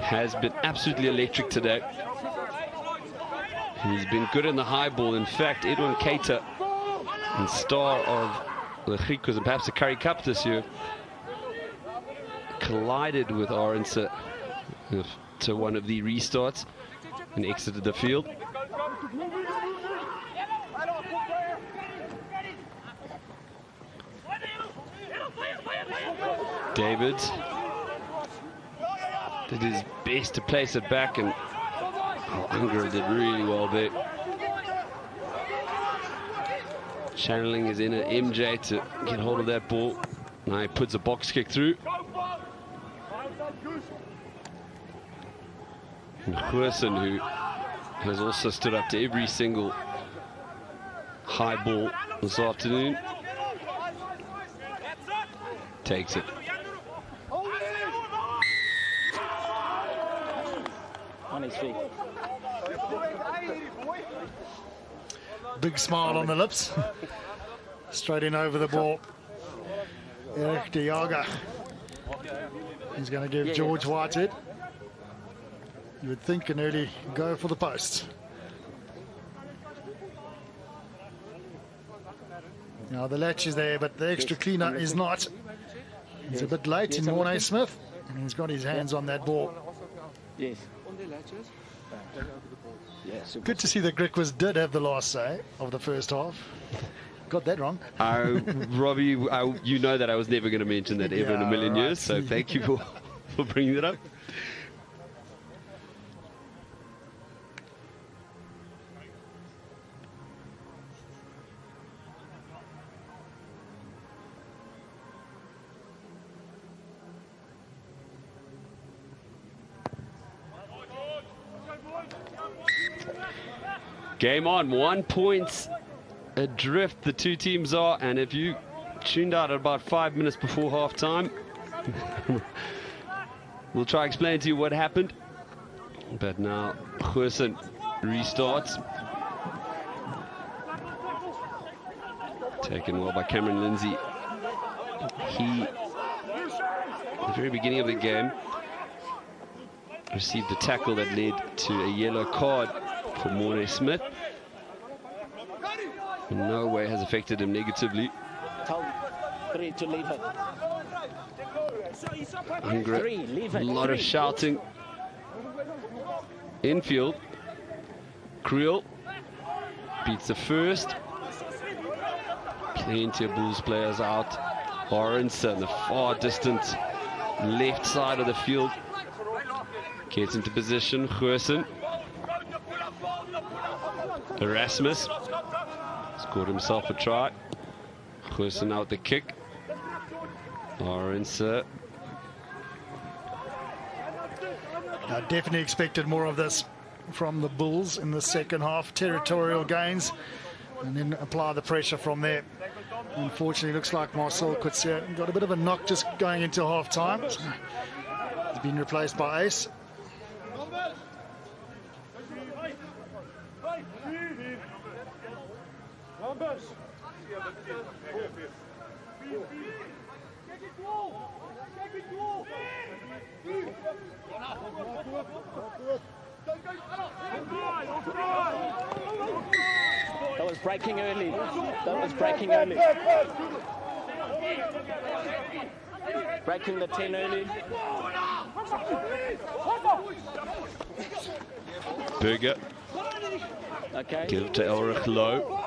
has been absolutely electric today. He's been good in the high ball. In fact, Edwin Keita, the star of the Griquas and perhaps the Currie Cup this year, collided with Arendse to one of the restarts and exited the field. David did his best to place it back, and Angara did really well there. Channeling is in at MJ to get hold of that ball. Now he puts a box kick through. And Huerson, who has also stood up to every single high ball this afternoon, takes it. On his feet. Big smile on the lips. Straight in over the ball. Eric de Jager. He's going to give George Whitehead. You would think an early go for the post. Now the latch is there, but the extra cleaner is not. He's a bit late in Mornay Smith, and he's got his hands on that ball. Yes. Yes. Good to see that Griquas did have the last say of the first half. Got that wrong. Robbie, you know that I was never going to mention that ever in a million years, so thank you for bringing it up. Game on, 1 point adrift the two teams are, and if you tuned out at about 5 minutes before half time, we'll try to explain to you what happened. But now Huerson restarts. Taken well by Cameron Lindsay. He, at the very beginning of the game, received a tackle that led to a yellow card for Mornay Smith. In no way has affected him negatively. Tell Currie to leave it. A lot of shouting. Infield. Creel beats the first. Plenty of Bulls players out. Orense on the far distant left side of the field. Gets into position. Huerson. Erasmus scored himself a try. Huerson now with the kick. Orense. I definitely expected more of this from the Bulls in the second half. Territorial gains and then apply the pressure from there. Unfortunately, looks like Marcel Coetzee got a bit of a knock just going into half time. So he's been replaced by Ace. That was breaking early. That was breaking early. Breaking the 10 early. Burger. Okay. Give it to Elrich low.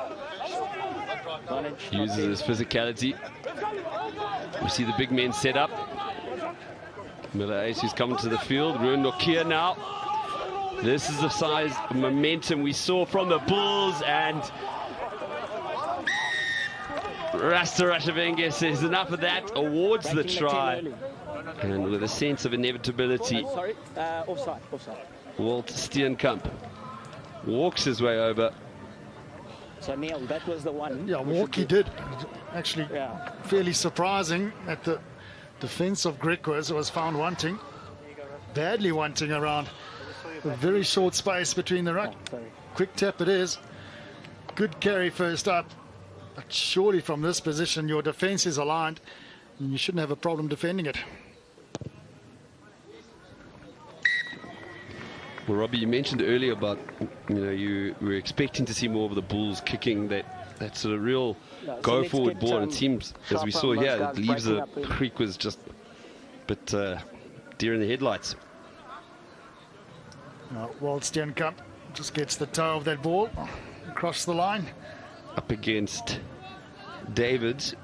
Uses his physicality. We see the big men set up. Miller Ace who's coming to the field. Ruan Nokia now. This is the size of momentum we saw from the Bulls, and Rasta Rashavenge says enough of that, awards the try. And with a sense of inevitability, Offside. Walt Steenkamp walks his way over. So Neil, that was the one. Yeah, walk he did. Actually, fairly surprising that the defense of Griquas was found wanting. Badly wanting around a very short space between the ruck. Quick tap it is. Good carry first up. But surely from this position, your defense is aligned and you shouldn't have a problem defending it. Well, Robbie, you mentioned earlier about, you were expecting to see more of the Bulls kicking that sort of real go-forward ball. And it seems, as we saw here, it leaves the Griquas just a bit deer in the headlights. Walt Steenkamp just gets the toe of that ball across the line. Up against Davids.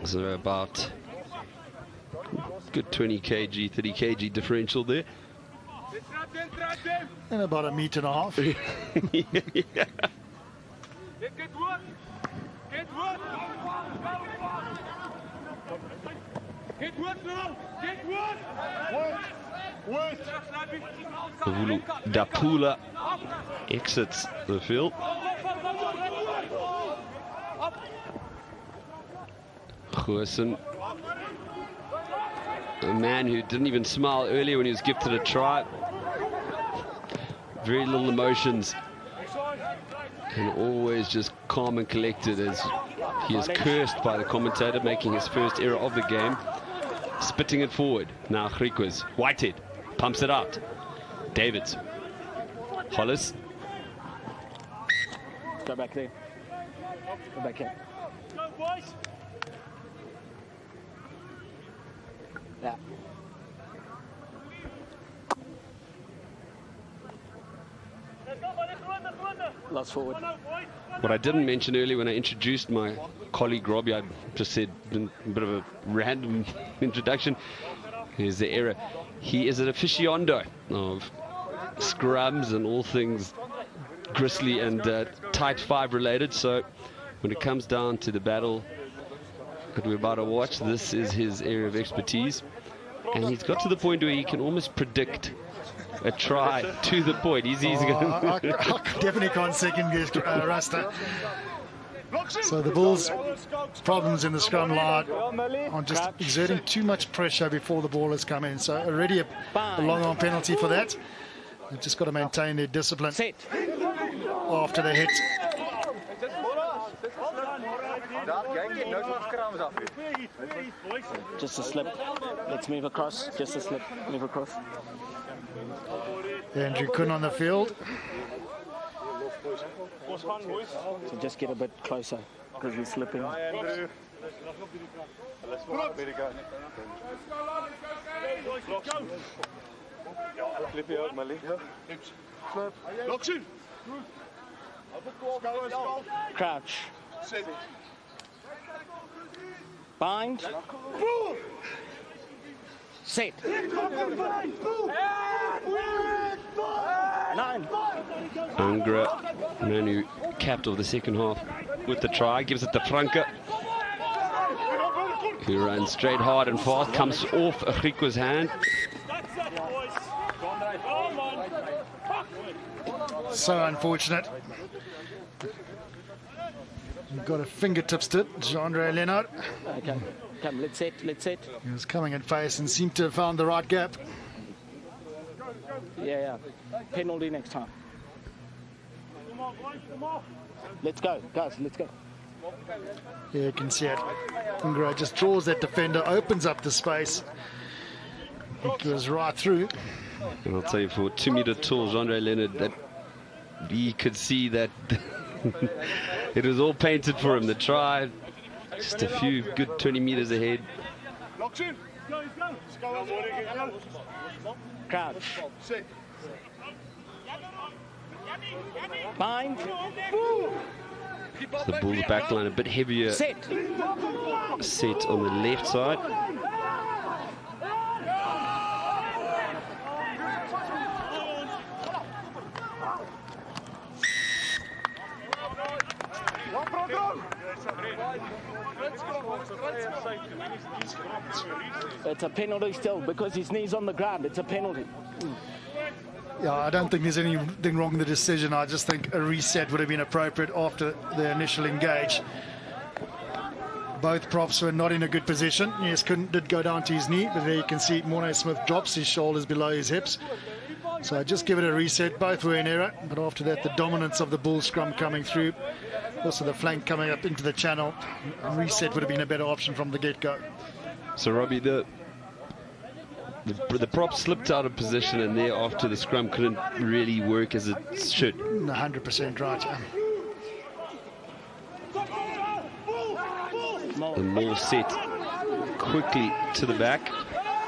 So about good 20 kg, 30 kg differential there. And about 1.5 meters. Vulu Dapula exits the field. Goosen, a man who didn't even smile earlier when he was gifted a try. Very little emotions, and always just calm and collected as he is cursed by the commentator, making his first error of the game. Spitting it forward. Now Griquas. Whitehead pumps it out. Davids. Hollis. Go back there. Go back here. Yeah. Lost forward. What I didn't mention earlier when I introduced my colleague Robbie, I just said a bit of a random introduction. Here's the error. He is an aficionado of scrums and all things gristly and tight five related. So when it comes down to the battle that we're about to watch, this is his area of expertise. And he's got to the point where he can almost predict a try to the point. He's I definitely can't second guess Rasta. So the Bulls' problems in the scrum line are just exerting too much pressure before the ball has come in. So already a long on penalty for that. They've just got to maintain their discipline after the hit. Just a slip. Let's move across. Just a slip. Move across. Andrew Kun on the field. So just get a bit closer because we're slipping. Crouch. Bind. Set. 9. Angra, man who capped off the second half with the try, gives it to Franke, who runs straight hard and fast, comes off Griquas' hand. So unfortunate. You've got a fingertips to it, Jean-Andre Leonard. Okay, come, let's set. He was coming in face and seemed to have found the right gap. Yeah. Penalty next time. Let's go, guys, let's go. Yeah, you can see it. Ingra just draws that defender, opens up the space. It goes right through. And I'll tell you, for 2 meter tall Jean-Andre Leonard, that he could see that it was all painted for him. The try, just a few good 20 meters ahead. Crouch. Bind. So the Bulls backline a bit heavier. Set on the left side. It's a penalty still because his knee's on the ground. It's a penalty. Yeah, I don't think there's anything wrong with the decision. I just think a reset would have been appropriate after the initial engage. Both props were not in a good position. Yes, did go down to his knee, but there you can see Morné Smith drops his shoulders below his hips. So just give it a reset. Both were in error, but after that, the dominance of the Bull scrum coming through, also the flank coming up into the channel, a reset would have been a better option from the get-go. So Robbie, the prop slipped out of position, and thereafter the scrum couldn't really work as it should. 100% right. The more set quickly to the back.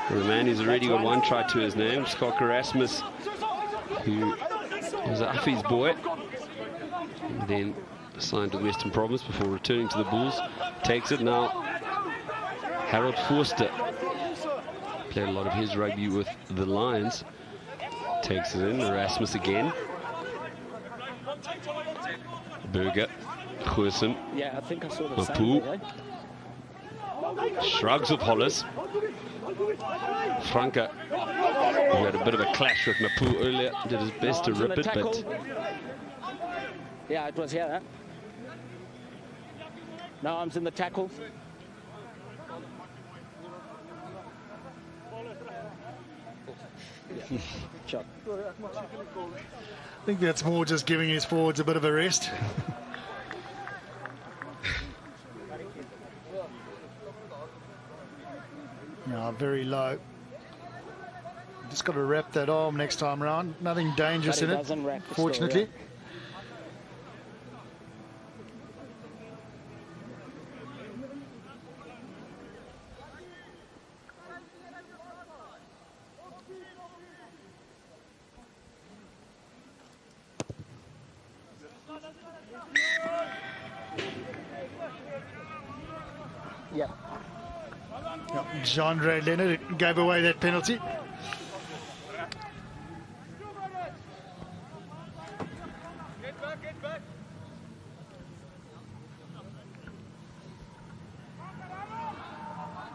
The man who's already got one try to his name, Scott Erasmus, who was Afi's boy, and then signed to Western Province before returning to the Bulls. Takes it now. Harold Forster played a lot of his rugby with the Lions. Takes it in. Erasmus again. Burger Goosen. Yeah, I think I saw the Mapu. same. Shrugs of Hollis. Franca, who had a bit of a clash with Mapu earlier, did his best to rip it, but yeah, it was here. Huh? No arms in the tackle. Shot. I think that's more just giving his forwards a bit of a rest. No, very low. Just got to wrap that arm next time round. Nothing dangerous in it, fortunately. Yeah. Jean-Ray Leonard gave away that penalty.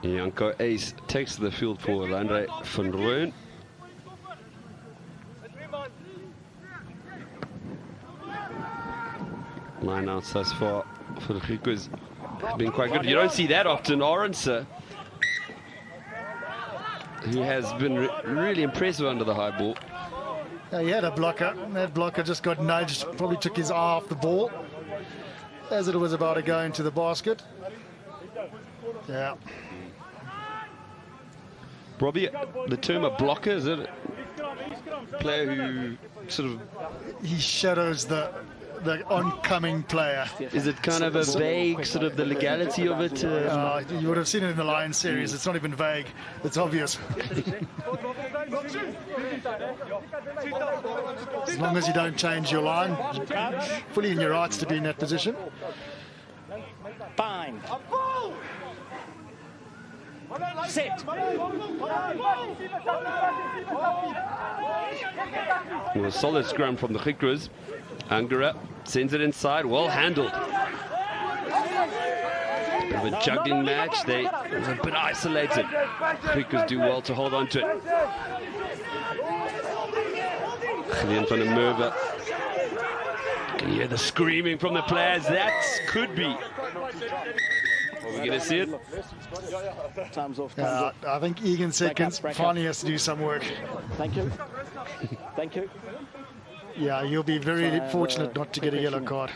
Janko Ace takes the field for Andre van Rooyen. Line outs thus far for the Griquas have been quite good. You don't see that often. Orange, who has been really impressive under the high ball. He had a blocker. That blocker just got nudged, probably took his eye off the ball as it was about to go into the basket. Yeah. Robbie, the term a blocker, is it a player who sort of... He shadows the oncoming player. Is it kind of a vague, sort of the legality of it? You would have seen it in the Lions series. It's not even vague. It's obvious. As long as you don't change your line, you're fully in your rights to be in that position. Fine. Set. Well, a solid scrum from the Griquas. Angara sends it inside, well handled. Bit of a juggling match. They were a bit isolated. Griquas do well to hold on to it. Julian van der Merwe. Can you hear the screaming from the players? That could be. Are we going to see it? Time's off. I think Egan Seconds finally has to do some work. Thank you. Thank you. Yeah, you'll be very fortunate not to get a yellow card.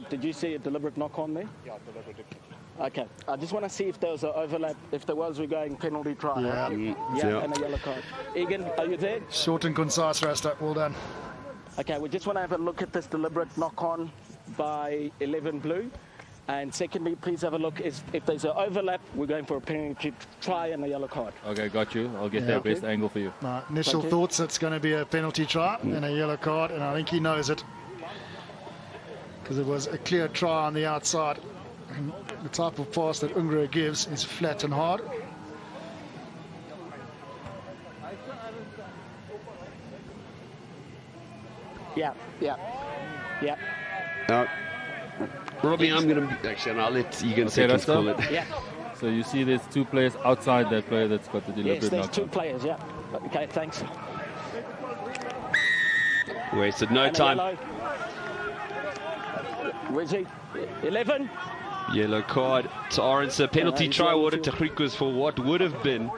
Did you see a deliberate knock on there? Yeah, deliberate. Okay, I just want to see if there was an overlap. If there was, we're going penalty try. Yeah. And a yellow card. Egan, are you there? Short and concise, Rasta. Well done. Okay, we just want to have a look at this deliberate knock on by 11 blue. And secondly, please have a look. If there's an overlap, we're going for a penalty try and a yellow card. Okay, got you. I'll get that best angle for you. Initial thoughts, it's going to be a penalty try and a yellow card, and I think he knows it. Because it was a clear try on the outside. And the type of pass that Ungra gives is flat and hard. Yeah. Robbie, I'm going to... Actually, and I'll let Egan Seconds call it. Yeah. So you see there's two players outside that player that's got the deliberate Yes, there's knock two on. players, yeah. Okay, thanks. Wasted no And a time. yellow. Where's he? 11. Yellow card to Orange. Penalty try awarded to Griquas for what would have been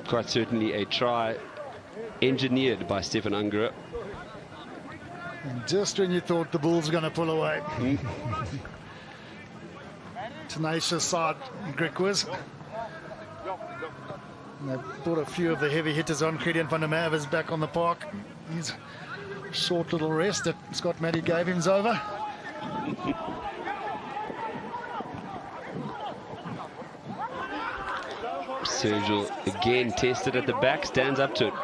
quite certainly a try engineered by Stefan Angara. And just when you thought the Bulls were going to pull away. Tenacious side, Griquas. They've brought a few of the heavy hitters on. Julian van der Merwe is back on the park. His short little rest that Scott Maddy gave him's over. Sergio again tested at the back, stands up to it.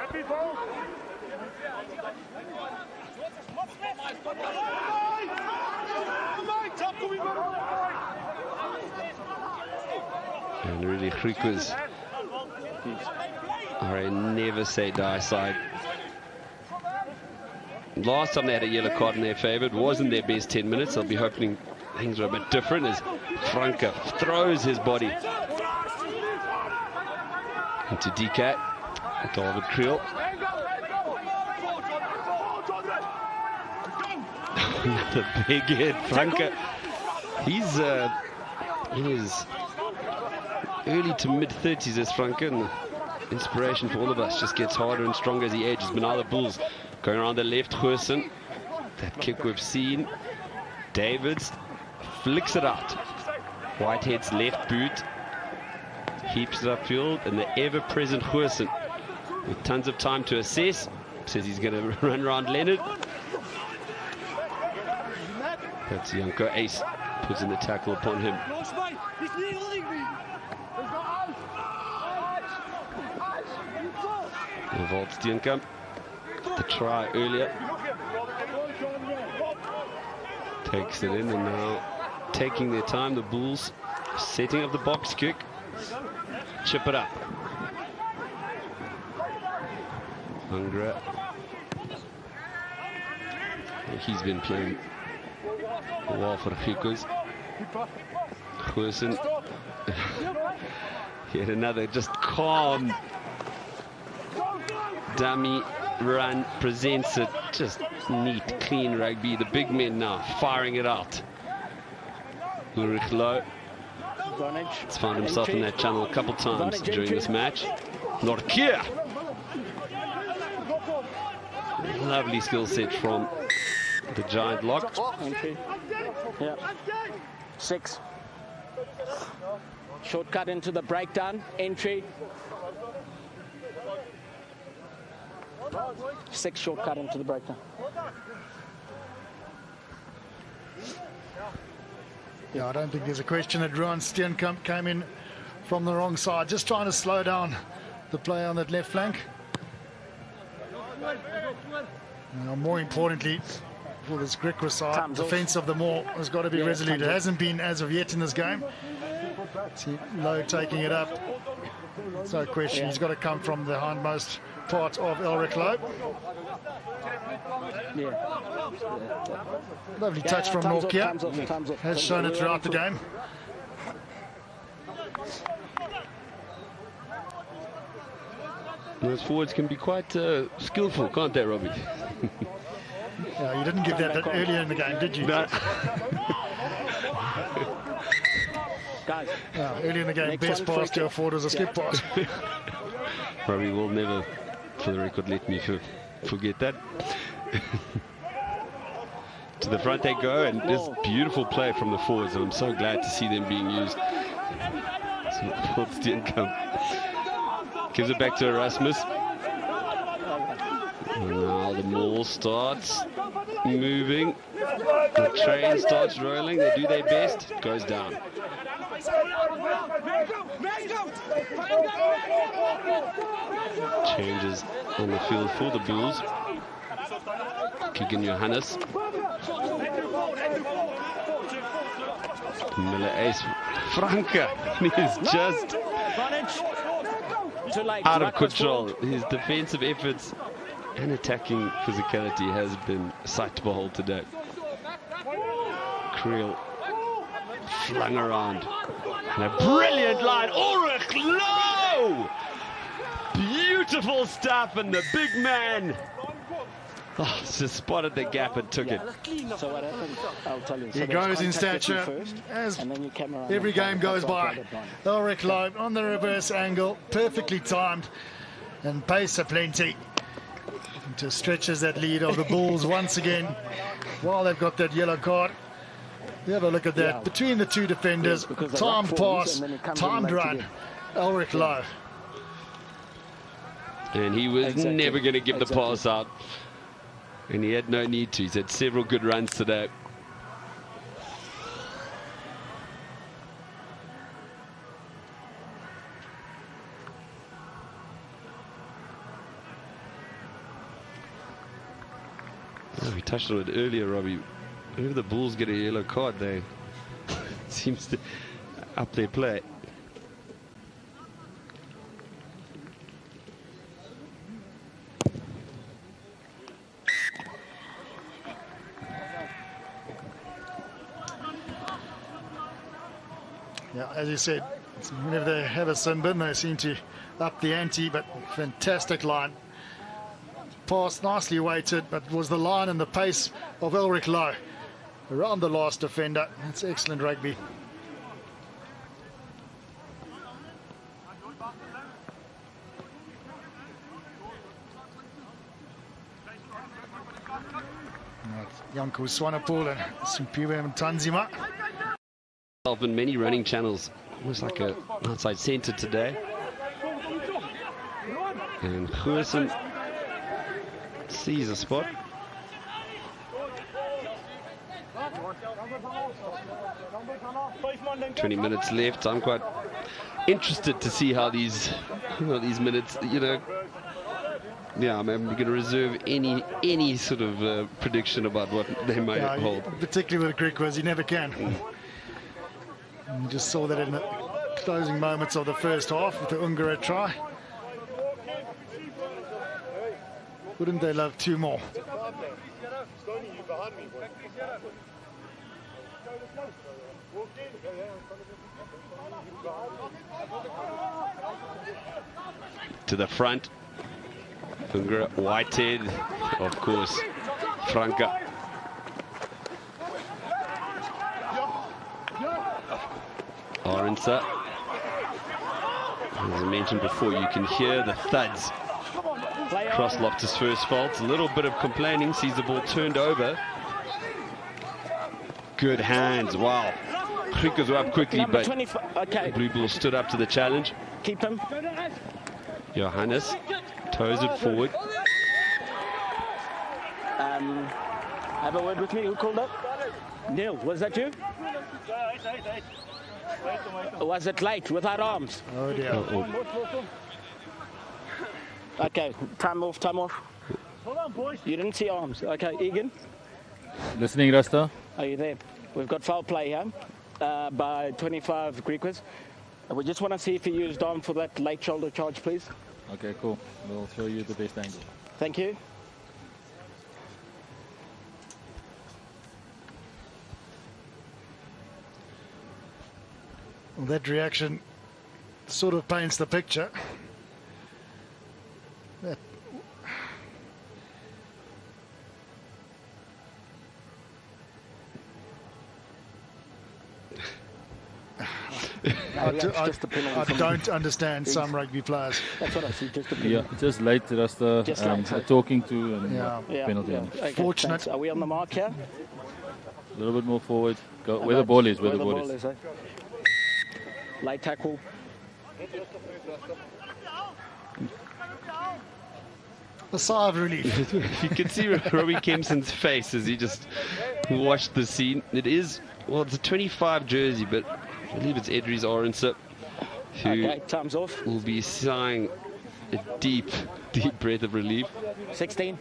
And really, Griquas are a never say die side. Last time they had a yellow card in their favour, it wasn't their best 10 minutes. They'll be hoping things are a bit different as Franke throws his body into DK. David Creel. Another big hit. Franke. He's in his early to mid-30s as Franke, and inspiration for all of us. Just gets harder and stronger as he ages. But now the Bulls going around the left. Goosen. That kick we've seen. Davids flicks it out. Whitehead's left boot. Heaps it upfield. And the ever-present Goosen, with tons of time to assess, says he's going to run around Leonard. That's Janko Ace. Puts in the tackle upon him. Walt Steenkamp, the try earlier, takes it in, and now taking their time, the Bulls setting up the box kick. Chip it up. Ungra. He's been playing well for Griquas. Goosen. Yet another just calm dummy run, presents it. Just neat, clean rugby. The big men now firing it out. Ulrich Low has found himself in that channel a couple times during this match. Nortje. Lovely skill set from the giant lock. Yeah. 6. Shortcut into the breakdown. Entry. 6 shortcut into the breakdown. Yeah, I don't think there's a question that Ruan Steenkamp came in from the wrong side, just trying to slow down the play on that left flank. Now, more importantly, for this Griquas side, defence of the Maw has got to be resolute. It hasn't been as of yet in this game. See Lowe taking it up. It's no question. He's got to come from the hindmost part of Ulrich Lowe. Lovely touch from Nortje. Has shown it throughout the game. Those forwards can be quite skillful, can't they, Robbie? Yeah, you didn't give that earlier in the game, did you? No. Guys, earlier in the game, best pass to a forward was a skip pass. Robbie will never, for the record, let me forget that. To the front they go, and this beautiful play from the forwards. I'm so glad to see them being used. Gives it back to Erasmus. And now the Maw starts moving. The train starts rolling. They do their best. It goes down. Changes on the field for the Bulls. Keegan Johannes. Miller Ace. Franke is just out of control. His defensive efforts and attacking physicality has been a sight to behold today. Creel flung around. And a brilliant line. Ulrich Lowe! Beautiful stuff, and the big man just spotted the gap and took it. So what happened? I'll tell you. He grows in stature as every game goes by. Ulrich Lowe on the reverse angle, perfectly timed, and pace aplenty. Just stretches that lead of the Bulls once again while they've got that yellow card. You have a look at that. Between the two defenders, timed pass, timed run. Ulrich Lowe. And he was never going to give the pass out. And he had no need to. He's had several good runs today. Oh, we touched on it earlier, Robbie. Whenever the Bulls get a yellow card, they seems to up their play. Yeah, as you said, whenever they have a sin bin, they seem to up the ante, but fantastic line. Pass nicely weighted, but was the line and the pace of Elric Lowe around the last defender. That's excellent rugby. Janko Swanepoel and Simpiwe Mtanzima. In many running channels, almost like an outside centre today. And Goosen sees a spot. "20 minutes left. I'm quite interested to see how these minutes, yeah, I'm going to reserve any sort of prediction about what they might hold. Particularly with Griquas, you never can. You just saw that in the closing moments of the first half with the Ungara try. Wouldn't they love 2 more? To the front. Ungara, Whitehead, of course, Franca. Arendse. As I mentioned before, you can hear the thuds across Loftus Versfeld. A little bit of complaining, sees the ball turned over. Good hands, wow. Griquas were up quickly, but Blue Bull stood up to the challenge. Keep him. Johannes toes it forward. Have a word with me. Who called up? Neil, was that you? Was it late without arms? Oh dear. Okay, time off. Hold on, boys. You didn't see arms. Okay, Egan. Listening, Rasta. Are you there? We've got foul play here by 25 Griquas. We just want to see if you used arm for that late shoulder charge, please. Okay, cool. We'll show you the best angle. Thank you. Well, that reaction sort of paints the picture. That I don't understand some rugby players. That's what I see. Just a Yeah, just late, Rasta. Talking to and penalty. Okay, Fortunate. thanks. Are we on the mark here? A little bit more forward. Go where the ball is. Where the ball is. Light tackle. A sigh of relief. You can see Robbie Kempson's face as he just watched the scene. It is, well, it's a 25 jersey, but I believe it's Edries Arendse who time's off. will be sighing a deep breath of relief. 16.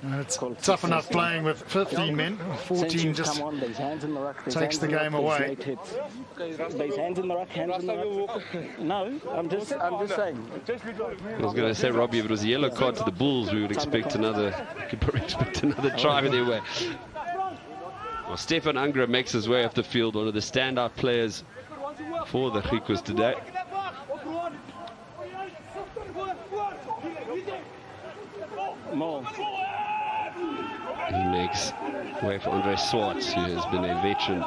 It's tough enough playing with 15 men. 14 just takes the game away. There's hands in the ruck, hands in the ruck. No, I'm just saying. I was going to say, Robbie, if it was a yellow card to the Bulls, we would expect another. Could probably expect another try their way. Well, Stefan Ungara makes his way off the field, one of the standout players for the Griquas today. More. He makes way for Andre Swartz, who has been a veteran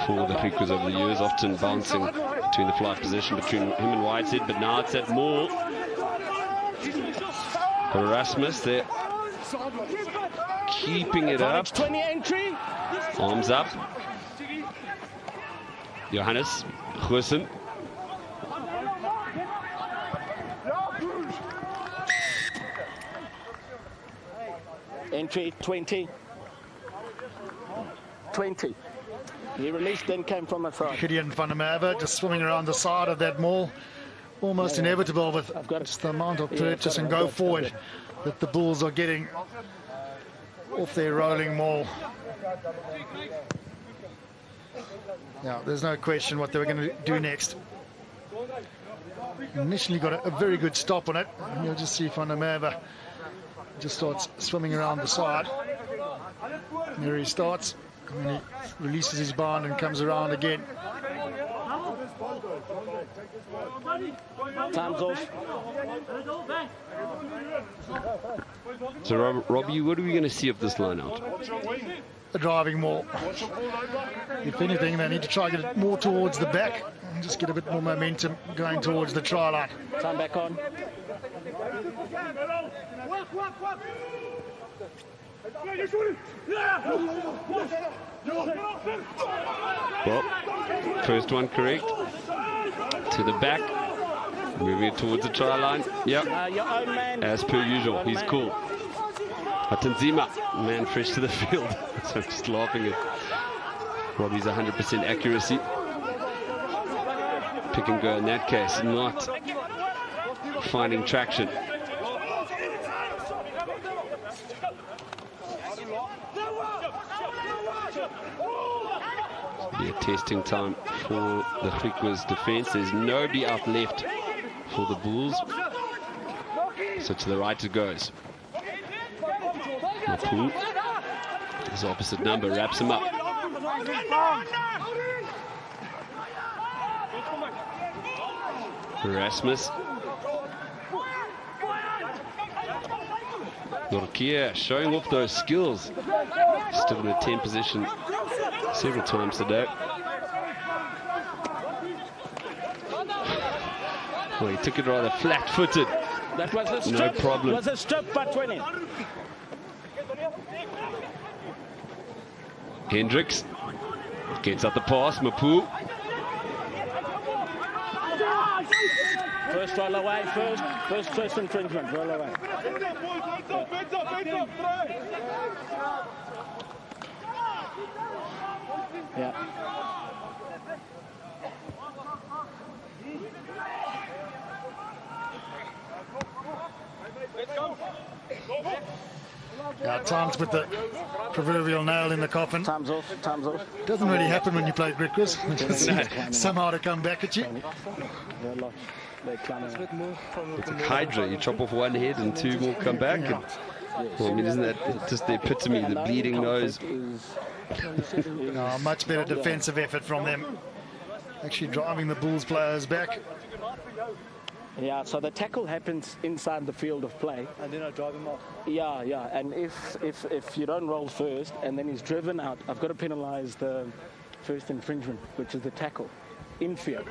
for the Griquas over the years, often bouncing between the flight position between him and Whitehead, but now it's at Moore. Erasmus there, keeping it up. 20 entry. Arms up. Johannes Goosen. Entry 20. He released, then came from the side. Gideon van der Merwe just swimming around the side of that maul. Almost inevitable with just the amount of purchase and go forward that the Bulls are getting off their rolling maul. Now, there's no question what they were going to do next. Initially got a very good stop on it. And you'll just see van der Merwe just starts swimming around the side. There he starts. And he releases his bind and comes around again. Time's off. So, Robbie, what are we going to see of this line-out? A driving more. If anything, they need to try and get it more towards the back and just get a bit more momentum going towards the try line. Time back on. Well, first one correct. To the back. Moving it towards the try line. Yep. Your own man. As per usual. He's cool. Atanzima, man fresh to the field. So I'm just laughing at Robbie's 100% accuracy. Pick and go in that case, not finding traction. Be a testing time for the Griquas defense. There's nobody out left for the Bulls. So to the right it goes. Mapu, his opposite number, wraps him up. Erasmus. Norkia showing off those skills. Stood in a 10 position several times today. Well, he took it rather flat-footed. That was a strip. No problem. Was a strip, but 20. Hendricks gets out the pass. Mapu. First roll away, first infringement, roll away. Yeah. Yeah, times with the proverbial nail in the coffin. Time's off, time's off. Doesn't really happen when you play Griquas. Somehow to come back at you. It's a hydra. You chop off one head and two more come back. Yeah. Well, I mean, isn't that just the epitome, the bleeding nose? Much better defensive effort from them. Actually driving the Bulls players back. Yeah, so the tackle happens inside the field of play. And then I drive him off. Yeah, yeah. And if you don't roll first and then he's driven out, I've got to penalise the first infringement, which is the tackle, infield,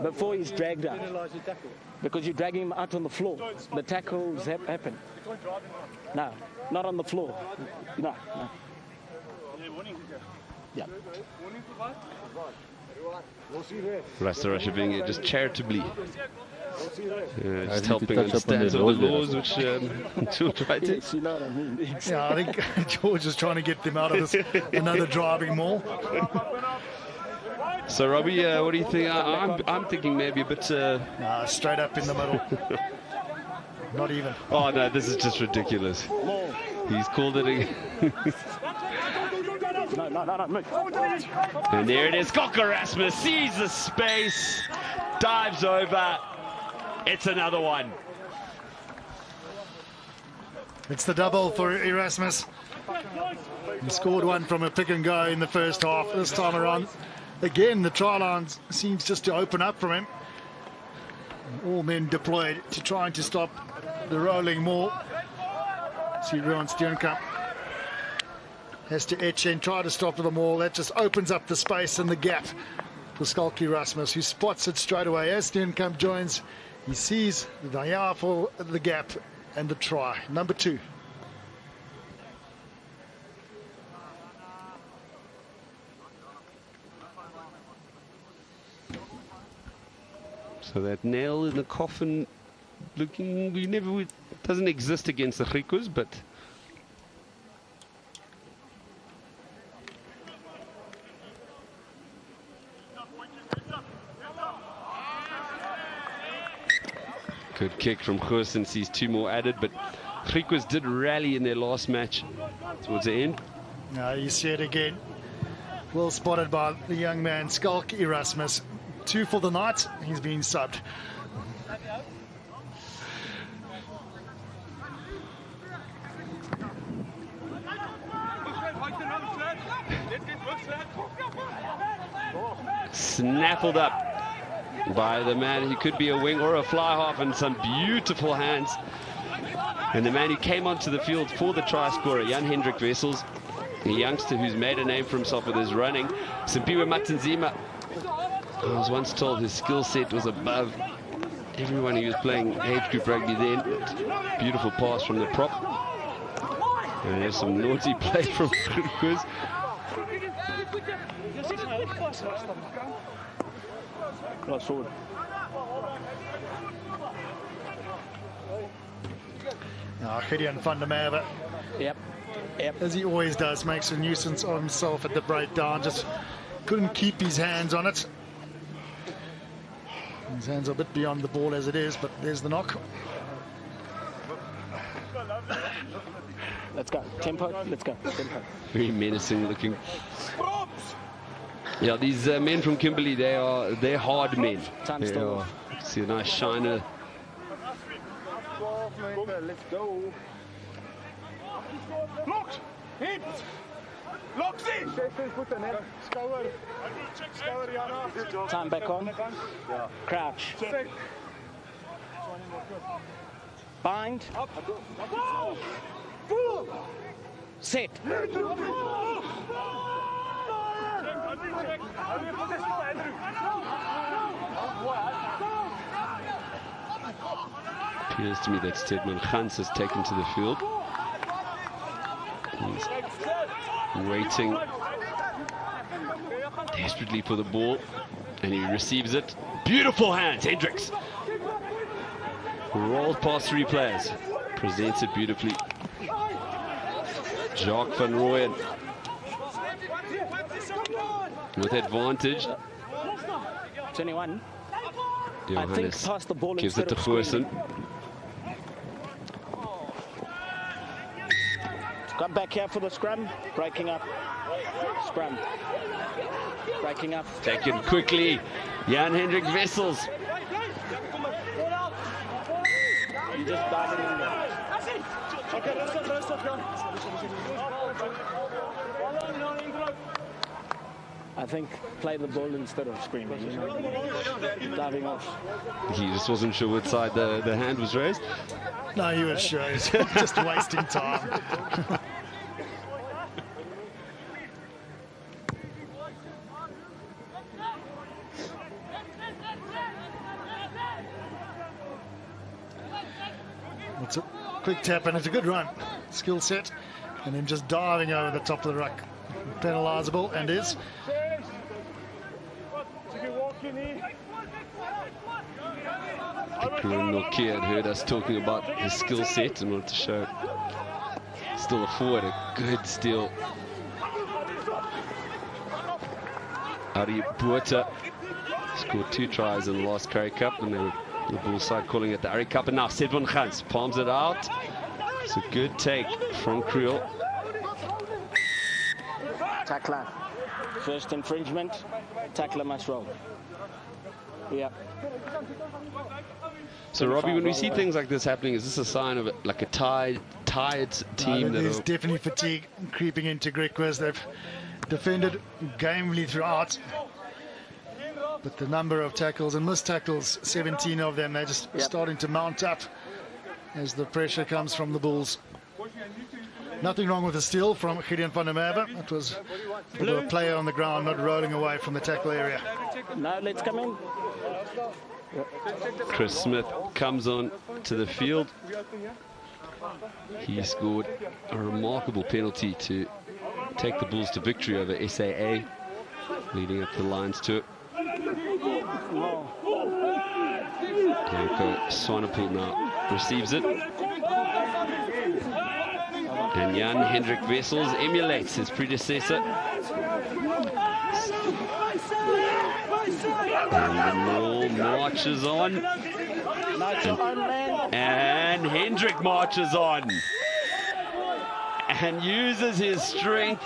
before he's dragged out. Penalise the tackle. Because you drag him out on the floor. The tackles happen. No, not on the floor. No, no. Yeah. Rasta Russia being here just charitably. Just I need to helping touch up on understand the some of the laws laws which George tried to. Yes, you know what I mean. Yeah, I think George is trying to get them out of this another driving maul. So, Robbie, what do you think? I'm thinking maybe a bit... Straight up in the middle. Not even. Oh, no, this is just ridiculous. He's called it No, move. And there it is. Kok Erasmus sees the space, dives over. It's another one. It's the double for Erasmus. He scored one from a pick and go in the first half. This time around, again, the try line seems just to open up from him. All men deployed to trying to stop the rolling maul. See Ruan Steenkamp has to etch and try to stop the maul. That just opens up the space and the gap for Skalk Erasmus, who spots it straight away. As Steenkamp joins, he sees the Daya for the gap and the try. Number 2. So that nail in the coffin looking, doesn't exist against the Griquas, but good kick from Goosen, sees 2 more added, but Griquas did rally in their last match towards the end. Now you see it again. Well spotted by the young man, Skalk Erasmus. 2 for the night. He's been subbed. Snaffled up by the man who could be a wing or a fly half, and some beautiful hands. And the man who came onto the field for the try scorer, Jan-Hendrik Wessels, a youngster who's made a name for himself with his running. Simpiwe Matanzima, I was once told his skill set was above everyone who was playing age group rugby then. Beautiful pass from the prop. And there's some naughty play from Griquas. Cross forward. Gideon van der Merwe, Yep. as he always does, makes a nuisance of himself at the breakdown. Just couldn't keep his hands on it. His hands are a bit beyond the ball as it is, but there's the knock. Let's go. Tempo. Let's go. Tempo. Very menacing looking. Yeah, these men from Kimberley, they're hard men. See a nice shiner. Let's go. Locked. Hips. Locked in. Time back on. Crouch. Bind. Set. Appears to me that Stedman Gans has taken to the field. He's waiting desperately for the ball, and he receives it. Beautiful hands, Hendricks. Rolls past three players. Presents it beautifully. Jacques van Rooyen with advantage. 21. Johannes I think pass the ball gives it to Goosen. Goosen. Got back here for the scrum. Breaking up. Scrum. Breaking up. Taken quickly. Jan-Hendrik Wessels. You just diving in there. I think play the ball instead of screaming. You know? Diving off. He just wasn't sure what side the hand was raised. No, he was sure. He's just wasting time. It's a quick tap and it's a good run. Skill set. And then just diving over the top of the ruck. Penalisable, and is. Nokia had heard us talking about his skill set and wanted to show still a forward, a good steal. Ari Buerta scored 2 tries in the last Currie Cup, and they were the Bull side calling it the Ari Cup. And now Sedvan Gans palms it out. It's a good take from Creel. Tackler. First infringement. Tackler must roll. Yeah. So, Robbie, when we see things like this happening, is this a sign of like a tired team? No, there's definitely fatigue creeping into Griquas. They've defended gamely throughout. But the number of tackles and missed tackles, 17 of them, they're just starting to mount up as the pressure comes from the Bulls. Nothing wrong with the steal from Gideon van der Merwe. It was a player on the ground not rolling away from the tackle area. Now let's come in. Chris Smith comes on to the field. He scored a remarkable penalty to take the Bulls to victory over SAA, leading up the Lions to it. Janko Swanepoel now receives it. And Jan-Hendrik Wessels emulates his predecessor. And the Maul marches on. And Hendrik marches on. And uses his strength.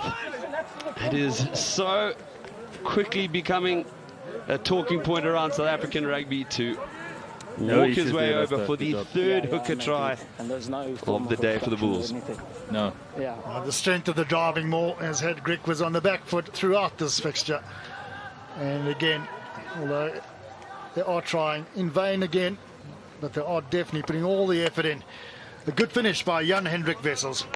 It is so quickly becoming a talking point around South African rugby to walk his way over for the third hooker try of the day for the Bulls. No. Yeah. The strength of the driving maul has had Griquas on the back foot throughout this fixture. And again, although They are trying in vain again, but they are definitely putting all the effort in. A good finish by Jan Hendrik Wessels.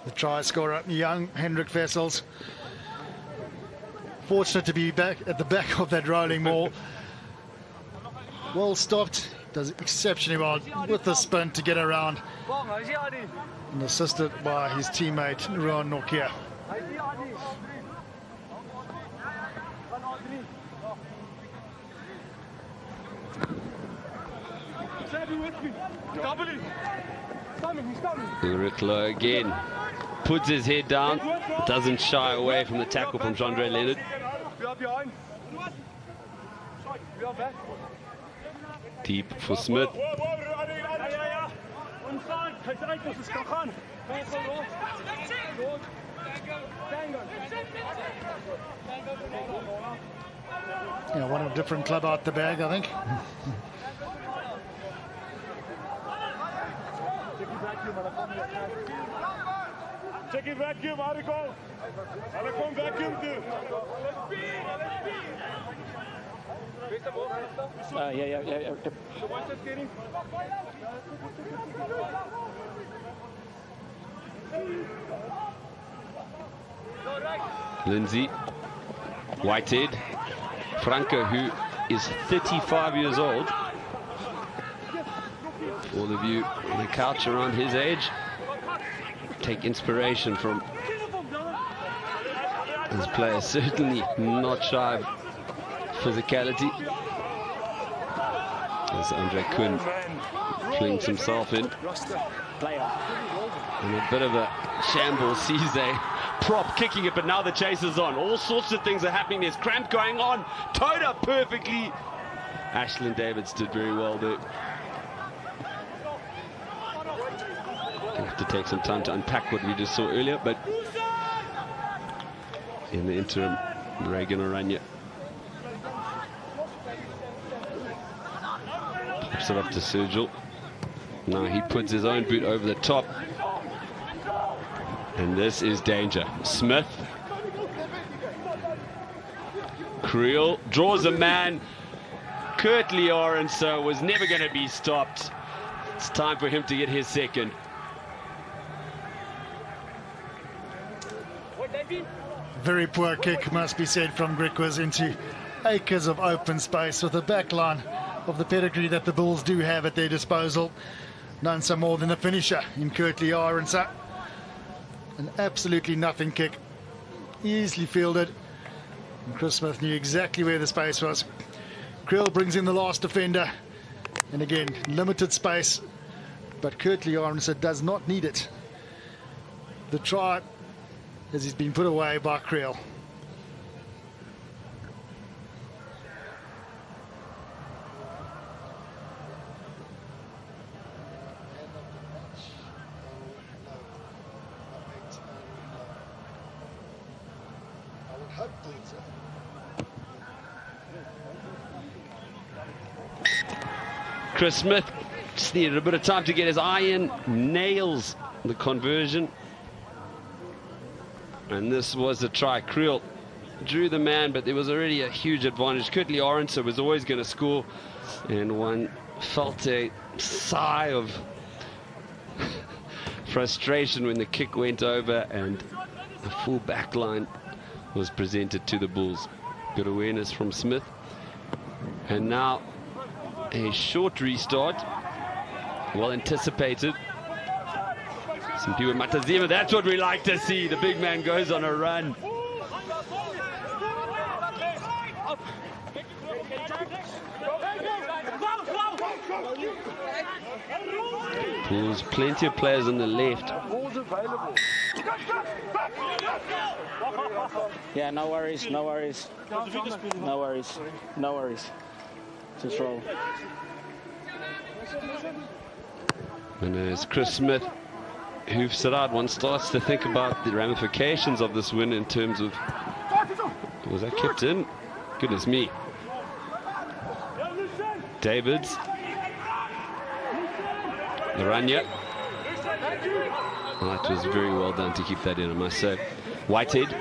The try scorer, young Hendrik Wessels. Fortunate to be back at the back of that rolling ball. Well stopped, does exceptionally well with the spin to get around. And assisted by his teammate, Ruan Nokia. Griquas again puts his head down, doesn't shy away from the tackle from Jean-Andre Leonard. Deep for Smith. Yeah, one a different club out the bag, I think. Check it vacuum, article. Come vacuum too. Yeah. Lindsay, Whitehead, Franco, who is 35 years old. All of you on the couch around his age, take inspiration from this player. Certainly not shy of physicality. As Andre Kuhn flings himself in. And a bit of a shambles, sees a prop kicking it, but now the chase is on. All sorts of things are happening. There's cramp going on. Towed up perfectly. Ashland Davids did very well there. Have to take some time to unpack what we just saw earlier, but in the interim, Reagan Oranje pops it up to Sergil. Now he puts his own boot over the top, and this is danger. Smith, Creel draws a man. Kurt Lawrence was never going to be stopped. It's time for him to get his second. Very poor kick, must be said, from Griquas into acres of open space with a backline of the pedigree that the Bulls do have at their disposal. None so more than a finisher in Kurt Lawrence. An absolutely nothing kick, easily fielded. And Chris Smith knew exactly where the space was. Creel brings in the last defender, and again, limited space, but Kurt Lawrence does not need it. The try, as he's been put away by Creel. Chris Smith just needed a bit of time to get his eye in, nails the conversion. And this was a try. Creel drew the man, but there was already a huge advantage. Kurt Lawrence was always going to score, and one felt a sigh of frustration when the kick went over and the full back line was presented to the Bulls. Good awareness from Smith. And now a short restart, well anticipated. Some people Matazima, that's what we like to see. The big man goes on a run. There's plenty of players on the left. Yeah, no worries, no worries. No worries, no worries. Just roll. And as Chris Smith hoofs it out, one starts to think about the ramifications of this win in terms of... Was that kept in? Goodness me. Davids. Laranya. Oh, that was very well done to keep that in, I must say. Whitehead.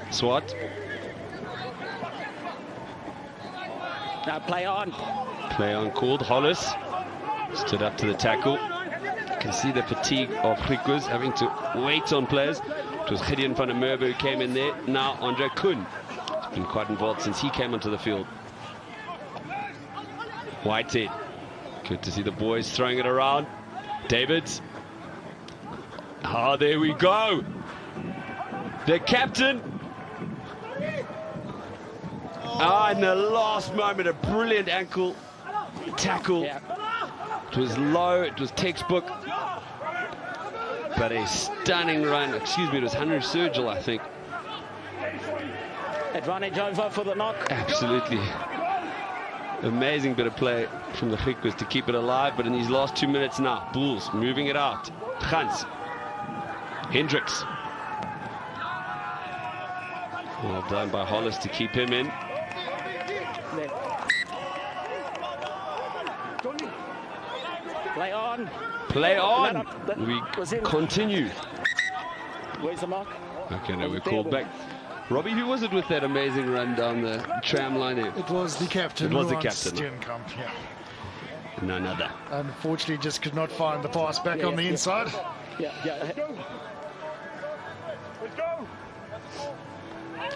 Swat. Now play on. Play on called. Hollis stood up to the tackle. You can see the fatigue of Griquas having to wait on players. It was Gideon van der Merwe who came in there. Now Andre Kuhn has been quite involved since he came onto the field. Whitehead. Good to see the boys throwing it around. Davids. Ah, there we go. The captain. Ah, in the last moment, a brilliant ankle tackle. Yeah. It was low, it was textbook. But a stunning run. Excuse me, it was Henry Sergil, I think. Advantage over for the knock. Absolutely. Amazing bit of play from the Griquas to keep it alive. But in these last 2 minutes now, Bulls moving it out. Gans. Hendricks. Well done by Hollis to keep him in. Play on. Play on. We continue. Where's the mark? Okay, now we're called back. Robbie, who was it with that amazing run down the tram line there? It was the captain. It was the Ron captain. Steenkamp, yeah. None other. Unfortunately, just could not find the pass back on the inside. Yeah.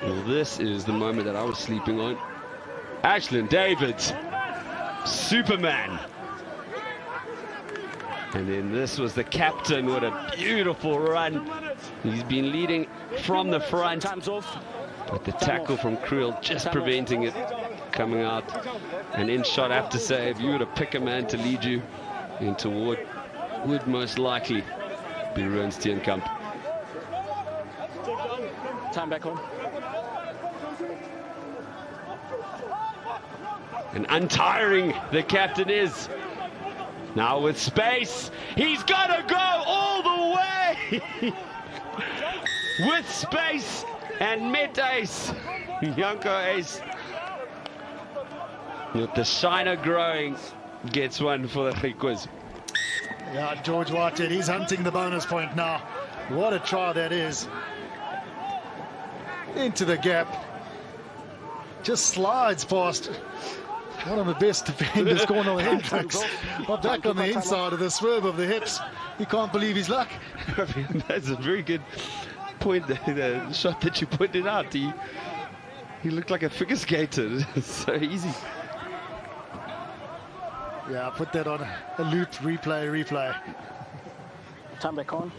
Well, this is the moment that I was sleeping on. Ashland Davids, Superman. And then this was the captain. What a beautiful run. He's been leading from the front. Time's off. But the tackle from Creel just preventing it coming out. And in shot after save, you were to pick a man to lead you into what would most likely be Ruan Steenkamp. Time back on. And untiring the captain is. Now with space, he's gonna go all the way. With space and Met Ace, Janko Ace. With the shiner growing, gets one for the Griquas. Yeah, George Whitehead, he's hunting the bonus point now. What a try that is. Into the gap. Just slides past one of the best defenders, Cornel Hendricks. Back on the inside of the swerve of the hips. He can't believe his luck. I mean, that's a very good point, the shot that you pointed out. He looked like a figure skater. So easy. Yeah, put that on a loop, replay. Time back on.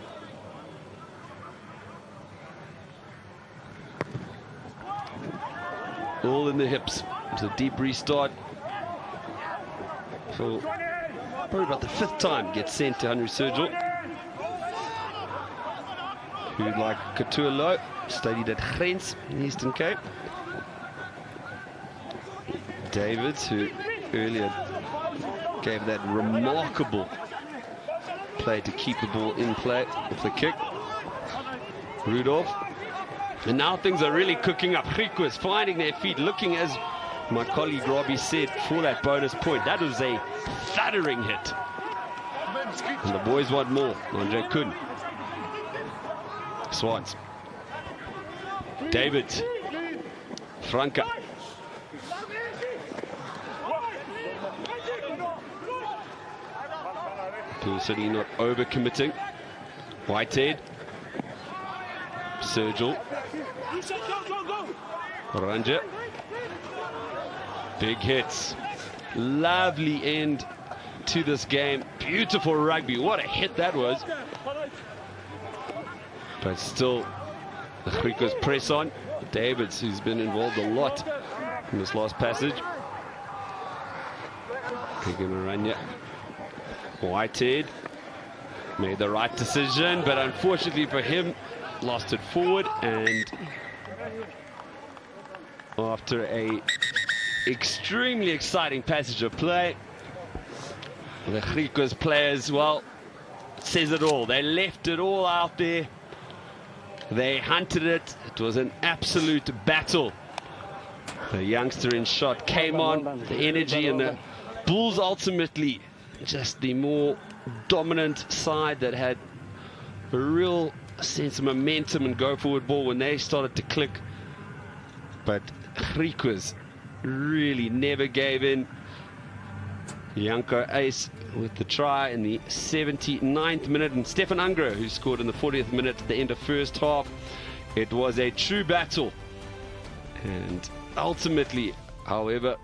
All in the hips. It's a deep restart. So probably about the 5th time gets sent to Henry Sergil, who, like Katualo, studied at Grens in Eastern Cape. Davids, who earlier gave that remarkable play to keep the ball in play off the kick. Rudolph. And now things are really cooking up. Griquas finding their feet, looking, as my colleague Robbie said, for that bonus point. That was a thuddering hit. And the boys want more. Andre Kuhn. Swans. David. Franca. Pool City not overcommitting. Whitehead. Sergil. Ranger. Big hits. Lovely end to this game. Beautiful rugby. What a hit that was. But still, the Griquas press on. Davids, who's been involved a lot in this last passage. Maranya. Whitehead made the right decision, but unfortunately for him, lost it forward, and after a extremely exciting passage of play, the Griquas players, well, says it all. They left it all out there. They hunted it. It was an absolute battle. The youngster in shot came on, the energy, and the Bulls ultimately just the more dominant side that had a real sense of momentum and go forward ball when they started to click. But Griquas really never gave in. Janko ace with the try in the 79th minute, and Stefan Ungra, who scored in the 40th minute at the end of first half. It was a true battle, and ultimately, however,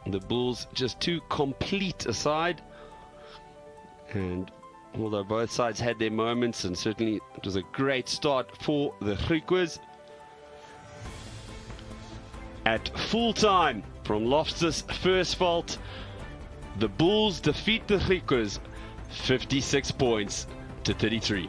the Bulls just too complete a side. And although both sides had their moments, and certainly it was a great start for the Griquas, at full time from Loftus' first fault, the Bulls defeat the Griquas 56 points to 33.